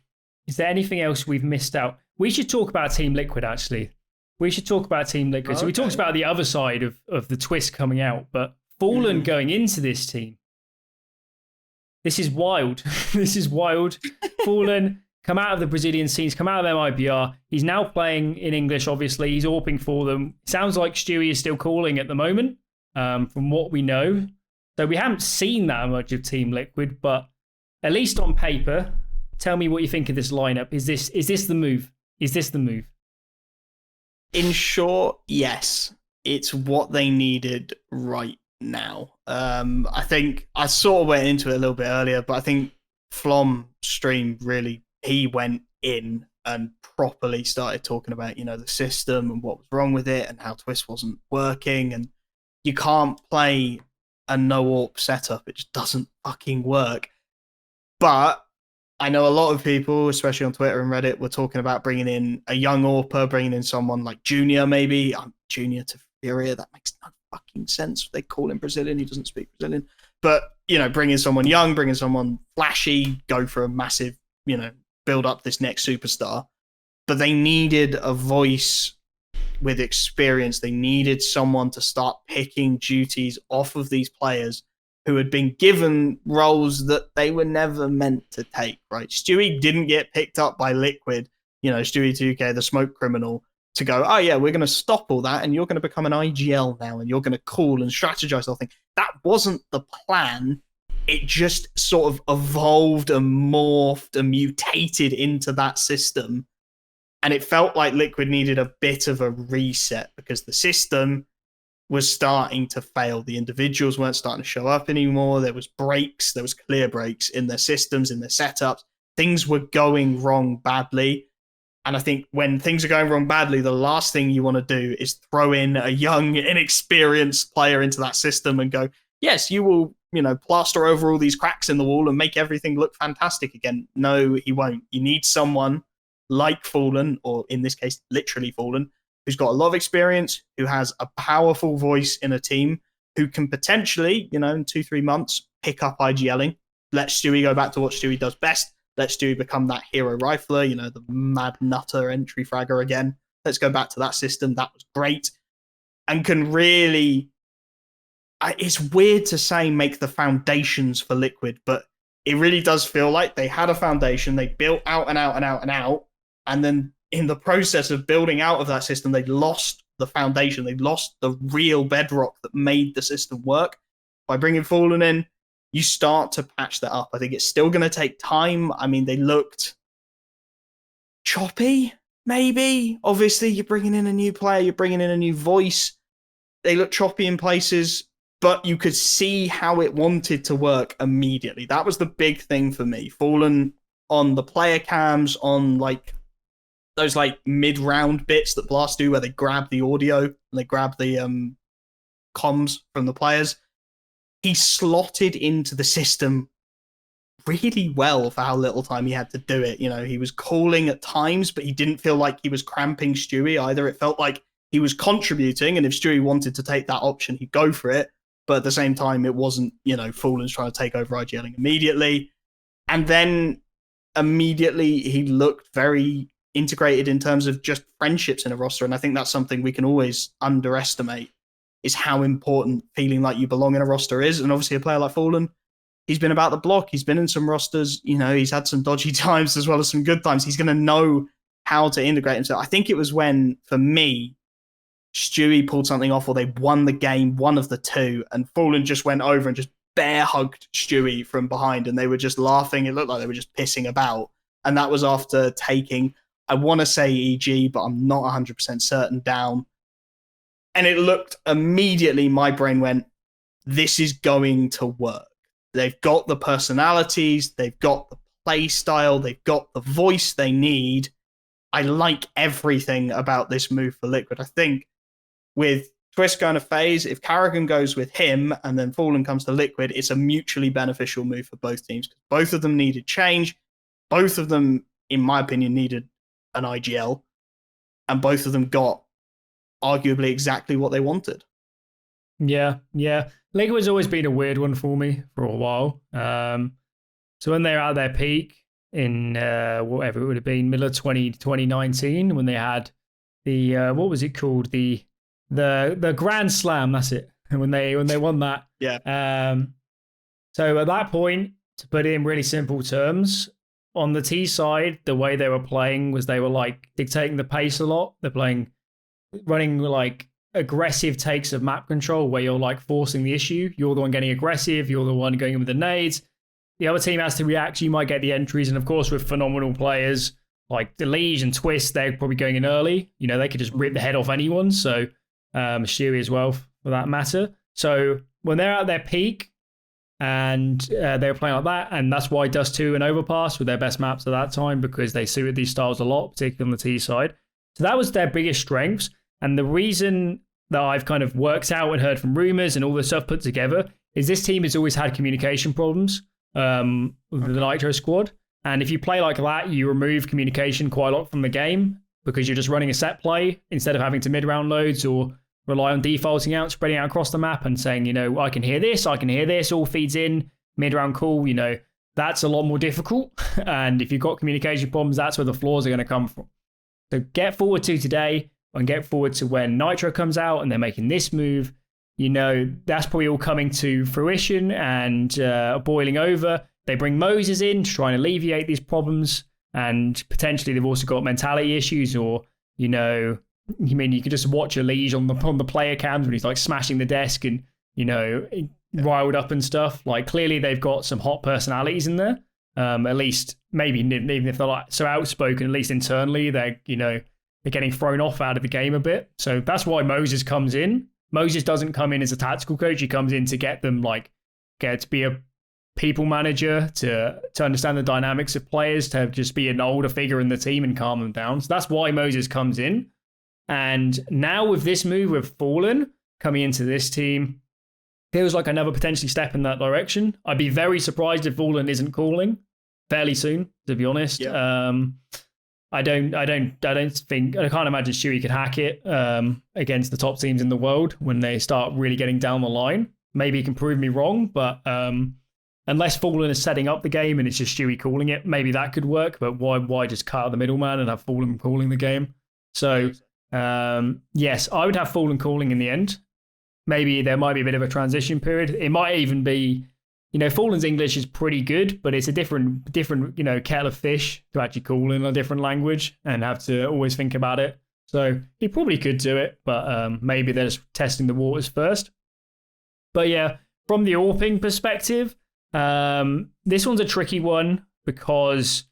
Is there anything else we've missed out? We should talk about Team Liquid, actually. We should talk about Team Liquid. Okay. So we talked about the other side of the Twistzz coming out, but Fallen going into this team. This is wild. This is wild. Fallen, come out of the Brazilian scenes, come out of MIBR. He's now playing in English, obviously. He's AWPing for them. Sounds like Stewie is still calling at the moment, from what we know. So we haven't seen that much of Team Liquid, but at least on paper, tell me what you think of this lineup. Is this the move? Is this the move? In short, yes. It's what they needed right now. I think I sort of went into it a little bit earlier, but I think Flom stream really, he went in and properly started talking about, the system and what was wrong with it and how Twistzz wasn't working, and you can't play a no AWP setup. It just doesn't fucking work. But I know a lot of people, especially on Twitter and Reddit, were talking about bringing in a young AWPer, bringing in someone like Junior, maybe. Junior to Furia, that makes no fucking sense. They call him Brazilian, he doesn't speak Brazilian. But, bringing someone young, bringing someone flashy, go for a massive, build up this next superstar. But they needed a voice with experience. They needed someone to start picking duties off of these players who had been given roles that they were never meant to take, right? Stewie didn't get picked up by Liquid, Stewie 2K, the smoke criminal, to go, oh yeah, we're going to stop all that and you're going to become an IGL now and you're going to call and strategize the whole thing. That wasn't the plan. It just sort of evolved and morphed and mutated into that system. And it felt like Liquid needed a bit of a reset because the system was starting to fail. The individuals weren't starting to show up anymore. There was breaks. There was clear breaks in their systems, in their setups. Things were going wrong badly. And I think when things are going wrong badly, the last thing you want to do is throw in a young, inexperienced player into that system and go, yes, you will, plaster over all these cracks in the wall and make everything look fantastic again. No, he won't. You need someone like Fallen, or in this case, literally Fallen, who's got a lot of experience, who has a powerful voice in a team, who can potentially, in 2-3 months, pick up IGLing. Let Stewie go back to what Stewie does best. Let Stewie become that hero rifler, the mad nutter entry fragger again. Let's go back to that system. That was great. And can really, it's weird to say make the foundations for Liquid, but it really does feel like they had a foundation. They built out and out and out and out. And then in the process of building out of that system, they lost the foundation. They lost the real bedrock that made the system work. By bringing Fallen in, you start to patch that up. I think it's still going to take time. I mean, they looked choppy, maybe. Obviously, you're bringing in a new player, you're bringing in a new voice. They look choppy in places, but you could see how it wanted to work immediately. That was the big thing for me. Fallen on the player cams, on those mid-round bits that Blast do where they grab the audio and they grab the comms from the players. He slotted into the system really well for how little time he had to do it. He was calling at times, but he didn't feel like he was cramping Stewie either. It felt like he was contributing, and if Stewie wanted to take that option, he'd go for it. But at the same time, it wasn't, Fallen's trying to take over IGLing immediately. And then immediately he looked very integrated in terms of just friendships in a roster. And I think that's something we can always underestimate, is how important feeling like you belong in a roster is. And obviously a player like Fallen, he's been about the block. He's been in some rosters, he's had some dodgy times as well as some good times. He's going to know how to integrate himself. I think it was when, for me, Stewie pulled something off, or they won the game, one of the two, and Fallen just went over and just bear hugged Stewie from behind, and they were just laughing. It looked like they were just pissing about. And that was after taking, I want to say EG, but I'm not 100% certain, down. And it looked immediately, my brain went, this is going to work. They've got the personalities, they've got the play style, they've got the voice they need. I like everything about this move for Liquid. I think with Twistzz going to FaZe, if Karrigan goes with him and then Fallen comes to Liquid, it's a mutually beneficial move for both teams. Both of them needed change. Both of them, in my opinion, needed an IGL. And both of them got arguably exactly what they wanted. Yeah. Liquid's always been a weird one for me for a while. So when they're at their peak in whatever it would have been, middle of 2019, when they had the what was it called, the Grand Slam, that's it, when they won that. Yeah. So at that point, to put it in really simple terms, on the T side, the way they were playing was they were dictating the pace a lot. They're running aggressive takes of map control where you're forcing the issue. You're the one getting aggressive. You're the one going in with the nades. The other team has to react. You might get the entries. And of course, with phenomenal players like the Liege and Twistzz, they're probably going in early. They could just rip the head off anyone. So Stewie as well, for that matter. So when they're at their peak and they were playing like that, and that's why Dust 2 and Overpass were their best maps at that time, because they suited these styles a lot, particularly on the T side. So that was their biggest strengths. And the reason that I've kind of worked out and heard from rumors and all the stuff put together is this team has always had communication problems with the Nitro squad. And if you play like that, you remove communication quite a lot from the game because you're just running a set play instead of having to mid-round loads or rely on defaulting out, spreading out across the map and saying, I can hear this, all feeds in, mid-round call, that's a lot more difficult. And if you've got communication problems, that's where the flaws are going to come from. So get forward to today and get forward to when Nitro comes out and they're making this move. That's probably all coming to fruition and boiling over. They bring Moses in to try and alleviate these problems. And potentially they've also got mentality issues, or, you could just watch a Liege on the player cams when he's smashing the desk and, riled up and stuff. Clearly they've got some hot personalities in there. At least maybe even if they're so outspoken, at least internally, they're getting thrown off out of the game a bit. So that's why Moses comes in. Moses doesn't come in as a tactical coach. He comes in to get them get to be a people manager to understand the dynamics of players, to just be an older figure in the team and calm them down. So that's why Moses comes in. And now with this move with Fallen coming into this team, feels like another potentially step in that direction. I'd be very surprised if Fallen isn't calling fairly soon, to be honest. Yeah. I can't imagine Stewie could hack it against the top teams in the world when they start really getting down the line. Maybe he can prove me wrong, but unless Fallen is setting up the game and it's just Stewie calling it, maybe that could work. But why just cut out the middleman and have Fallen calling the game? So yes, I would have Fallen calling in the end. Maybe there might be a bit of a transition period. It might even be, Fallen's English is pretty good, but it's a different, kettle of fish to actually call in a different language and have to always think about it. So he probably could do it, but maybe they're just testing the waters first. But yeah, from the AWPing perspective, this one's a tricky one because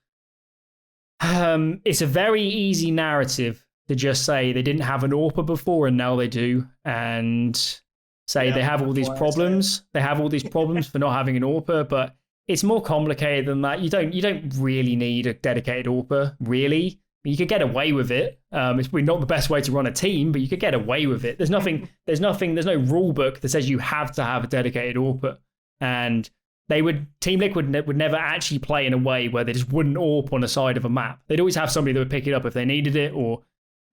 it's a very easy narrative to just say they didn't have an AWPer before and now they do, and say they have all these problems. They have all these problems for not having an AWPer, but it's more complicated than that. You don't really need a dedicated AWPer, really. You could get away with it. It's probably not the best way to run a team, but you could get away with it. There's no rule book that says you have to have a dedicated AWPer. And Team Liquid would never actually play in a way where they just wouldn't AWP on a side of a map. They'd always have somebody that would pick it up if they needed it, or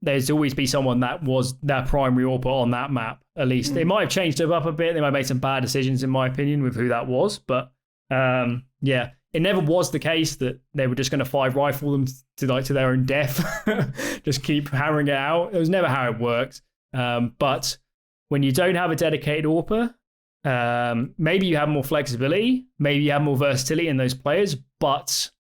there's always be someone that was their primary AWPer on that map, at least. They might have changed it up a bit. They might have made some bad decisions, in my opinion, with who that was. But yeah, it never was the case that they were just going to 5-rifle them to their own death. Just keep hammering it out. It was never how it worked. But when you don't have a dedicated AWPer, maybe you have more flexibility. Maybe you have more versatility in those players. But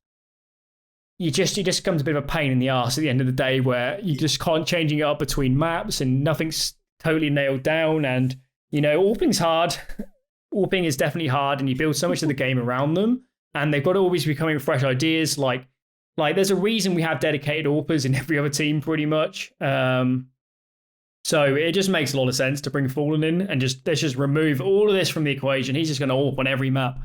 it just becomes a bit of a pain in the arse at the end of the day, where you just can't changing it up between maps and nothing's totally nailed down. And AWPing's hard. AWPing is definitely hard, and you build so much of the game around them, and they've got to always be coming with fresh ideas. Like there's a reason we have dedicated AWPers in every other team, pretty much. So it just makes a lot of sense to bring Fallen in and let's just remove all of this from the equation. He's just going to AWP on every map.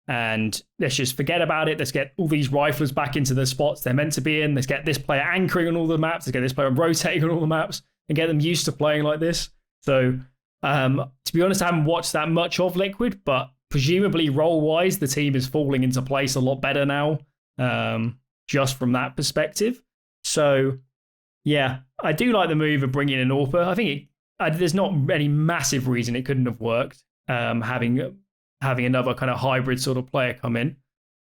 And let's just forget about it. Let's get all these riflers back into the spots they're meant to be in. Let's get this player anchoring on all the maps. Let's get this player rotating on all the maps and get them used to playing like this. So, to be honest, I haven't watched that much of Liquid, but presumably role-wise, the team is falling into place a lot better now, just from that perspective. So, yeah, I do like the move of bringing in an AWPer. I think there's not any massive reason it couldn't have worked, having another kind of hybrid sort of player come in.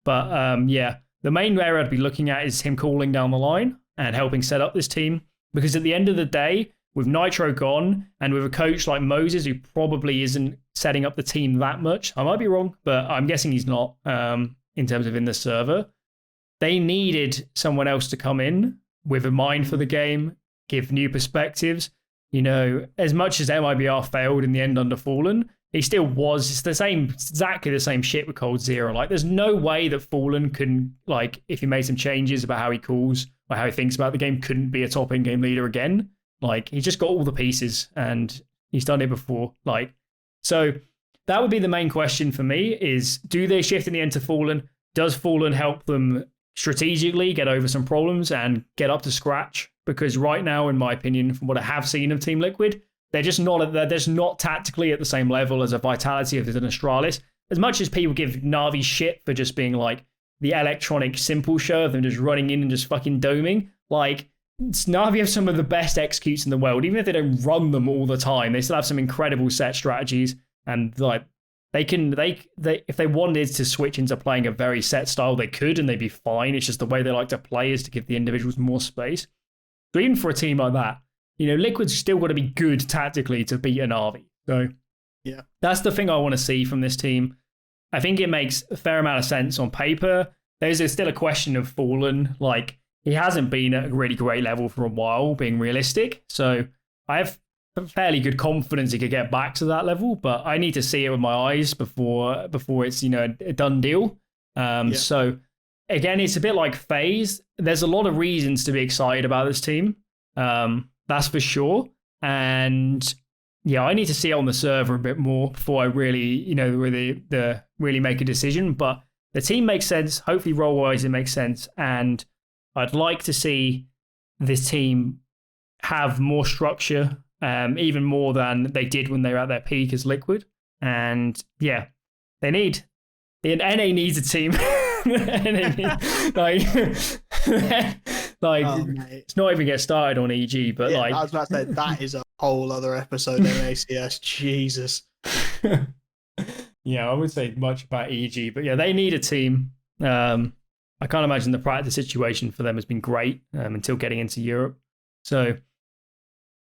But yeah, the main area I'd be looking at is him calling down the line and helping set up this team. Because at the end of the day, with Nitro gone and with a coach like Moses, who probably isn't setting up the team that much, I might be wrong, but I'm guessing he's not in terms of in the server. They needed someone else to come in with a mind for the game, give new perspectives. As much as MIBR failed in the end under Fallen, he still was exactly the same shit with Cold Zero. Like, there's no way that Fallen couldn't, if he made some changes about how he calls or how he thinks about the game, couldn't be a top in-game leader again. He's just got all the pieces and he's done it before. So that would be the main question for me is, do they shift in the end to Fallen? Does Fallen help them strategically get over some problems and get up to scratch? Because right now, in my opinion, from what I have seen of Team Liquid, they're just not tactically at the same level as a Vitality of an Astralis. As much as people give Na'Vi shit for just being the electronic simple show of them just running in and just fucking doming, Na'Vi have some of the best executes in the world. Even if they don't run them all the time, they still have some incredible set strategies. And if they wanted to switch into playing a very set style, they could, and they'd be fine. It's just the way they like to play is to give the individuals more space. So even for a team like that, Liquid's still got to be good tactically to beat an Na'Vi. So yeah, that's the thing I want to see from this team. I think it makes a fair amount of sense on paper. There's still a question of Fallen. He hasn't been at a really great level for a while, being realistic. So I have fairly good confidence he could get back to that level, but I need to see it with my eyes before it's a done deal. So again, it's a bit like FaZe. There's a lot of reasons to be excited about this team. That's for sure. And yeah, I need to see it on the server a bit more before I really, really make a decision. But the team makes sense. Hopefully, role-wise, it makes sense. And I'd like to see this team have more structure, even more than they did when they were at their peak as Liquid. And yeah, the NA needs a team. It's not even get started on EG, but I was about to say that is a whole other episode in ACS. Jesus. Yeah, I would say much about EG, but yeah, they need a team. I can't imagine the practice situation for them has been great until getting into Europe. So,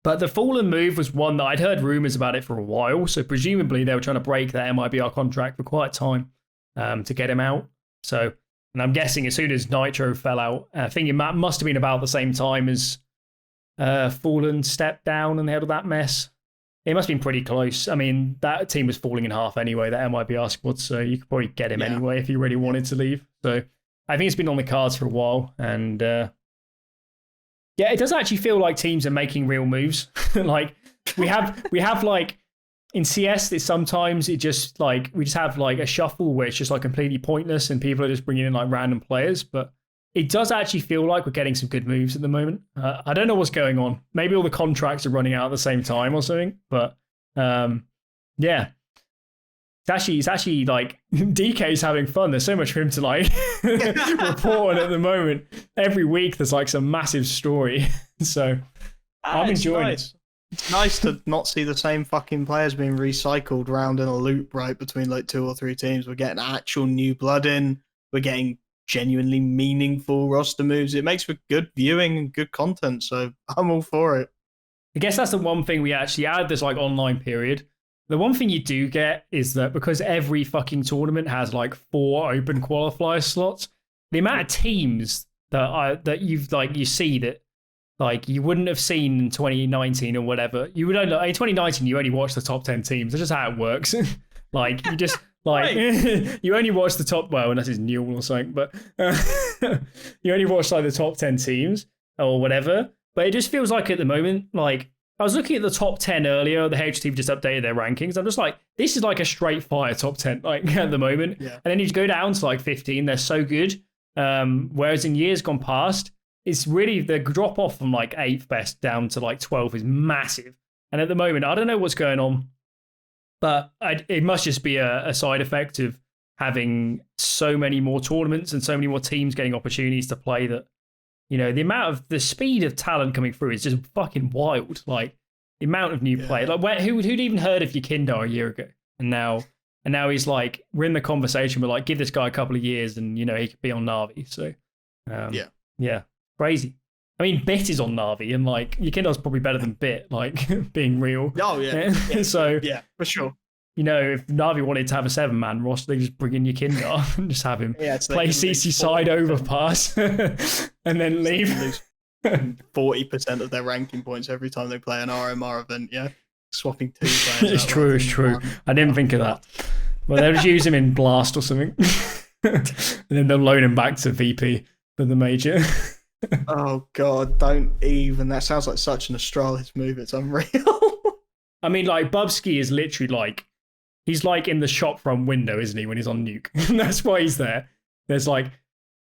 but the Fallen move was one that I'd heard rumors about it for a while. So presumably they were trying to break that MIBR contract for quite a time to get him out. So, and I'm guessing as soon as Nitro fell out, I think it must have been about the same time as Fallen stepped down and they had all that mess. It must have been pretty close. I mean, that team was falling in half anyway, that MIBR squad, so you could probably get him anyway if you really wanted to leave. So I think it's been on the cards for a while. And yeah, it does actually feel like teams are making real moves. Like we have like in CS, that sometimes it just like we just have like a shuffle where it's just like completely pointless and people are just bringing in like random players. But it does actually feel like we're getting some good moves at the moment. I don't know what's going on. Maybe all the contracts are running out at the same time or something. But yeah, it's actually like DK's having fun. There's so much for him to like report on at the moment. Every week there's like some massive story. So I'm enjoying it. It's nice to not see the same fucking players being recycled round in a loop, right, between like 2 or 3 teams. We're getting actual new blood in. We're getting genuinely meaningful roster moves. It makes for good viewing and good content, so I'm all for it. I guess that's the one thing we actually add this like online period. The one thing you do get is that because every fucking tournament has like 4 open qualifier slots, the amount of teams that you see that like you wouldn't have seen in 2019 or whatever. You would only in 2019 you only watch the top 10 teams. That's just how it works. Like you just like you only watch the top, well, unless it's Newell or something, but you only watch like the top 10 teams or whatever. But it just feels like at the moment, like I was looking at the top 10 earlier, the HTV just updated their rankings. I'm just like, this is like a straight fire top 10 like at the moment. Yeah. And then you go down to like 15, they're so good. Whereas in years gone past, it's really the drop off from like 8th best down to like 12 is massive. And at the moment, I don't know what's going on. But it must just be a side effect of having so many more tournaments and so many more teams getting opportunities to play that, you know, the speed of talent coming through is just fucking wild. Like the amount of new players. Like who'd even heard of Yakindo a year ago? And now he's like, we're in the conversation. We're like, give this guy a couple of years and, you know, he could be on Na'Vi. So, yeah, crazy. I mean, Bit is on Na'Vi, and like Yakindo's probably better than Bit, like being real. Oh yeah. So yeah, for sure. You know, if Na'Vi wanted to have a 7-man roster, they just bring in Yakindo and just have him play CC side overpass and then leave. 40% of their ranking points every time they play an RMR event. Yeah, swapping 2 players. It's true. I didn't think of that. Well, they'll just use him in Blast or something, and then they'll loan him back to VP for the major. Oh God, don't even. That sounds like such an Astralis move. It's unreal. I mean, like Bubsky is literally like he's like in the shop front window, isn't he? When he's on Nuke, that's why he's there. There's like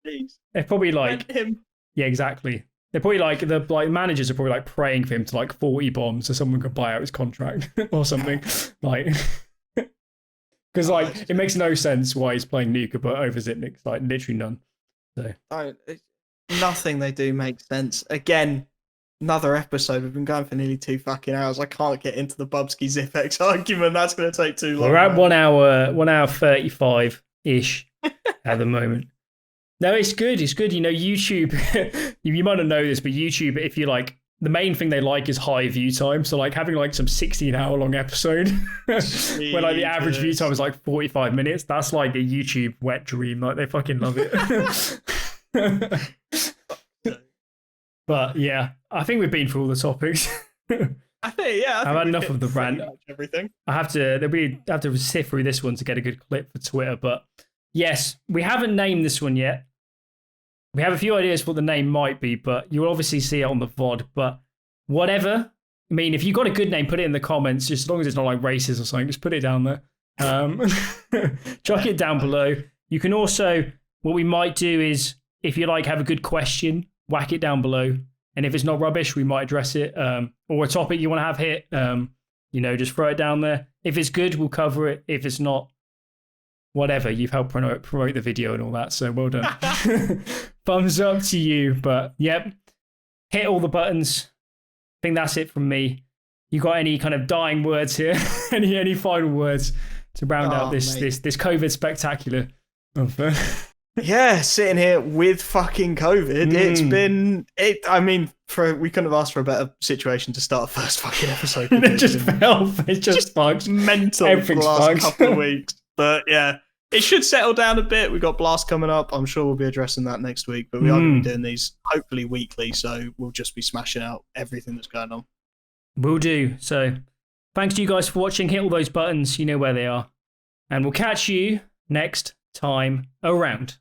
they're probably like him. Yeah, exactly. They're probably like the managers are probably like praying for him to like 40 bombs so someone could buy out his contract or something. Like because like it makes no sense why he's playing Nuke but over Zipnik. Like literally none. So. Nothing they do makes sense. Again, another episode. We've been going for nearly 2 fucking hours. I can't get into the Bubsky Zipex argument. That's going to take too long. We're at 1 hour 35 ish at the moment. No, it's good. It's good. You know, YouTube. You might not know this, but YouTube, if you like, the main thing they like is high view time. So like having like some 16-hour long episode where like the average view time is like 45 minutes. That's like a YouTube wet dream. Like they fucking love it. But yeah, I think we've been through all the topics. I think I've had enough of the rant. Everything. We have to sift through this one to get a good clip for Twitter. But yes, we haven't named this one yet. We have a few ideas for what the name might be, but you'll obviously see it on the VOD. But whatever I mean, if you've got a good name, put it in the comments, just as long as it's not like racist or something, just put it down there. Chuck it down below. You can also, what we might do is, if you like, have a good question, whack it down below. And if it's not rubbish, we might address it. Or a topic you want to have hit, just throw it down there. If it's good, we'll cover it. If it's not, whatever. You've helped promote the video and all that, so well done. Thumbs up to you. But, yep, hit all the buttons. I think that's it from me. You got any kind of dying words here? any final words to round out this COVID spectacular? Yeah, sitting here with fucking COVID. It's been we couldn't have asked for a better situation to start a first fucking episode. It just fell. It's just fucked. Mental. Everything's the last fucked. couple of weeks. But yeah, it should settle down a bit. We've got Blast coming up. I'm sure we'll be addressing that next week. But we are going to be doing these hopefully weekly, so we'll just be smashing out everything that's going on. Will do. So thanks to you guys for watching. Hit all those buttons. You know where they are. And we'll catch you next time around.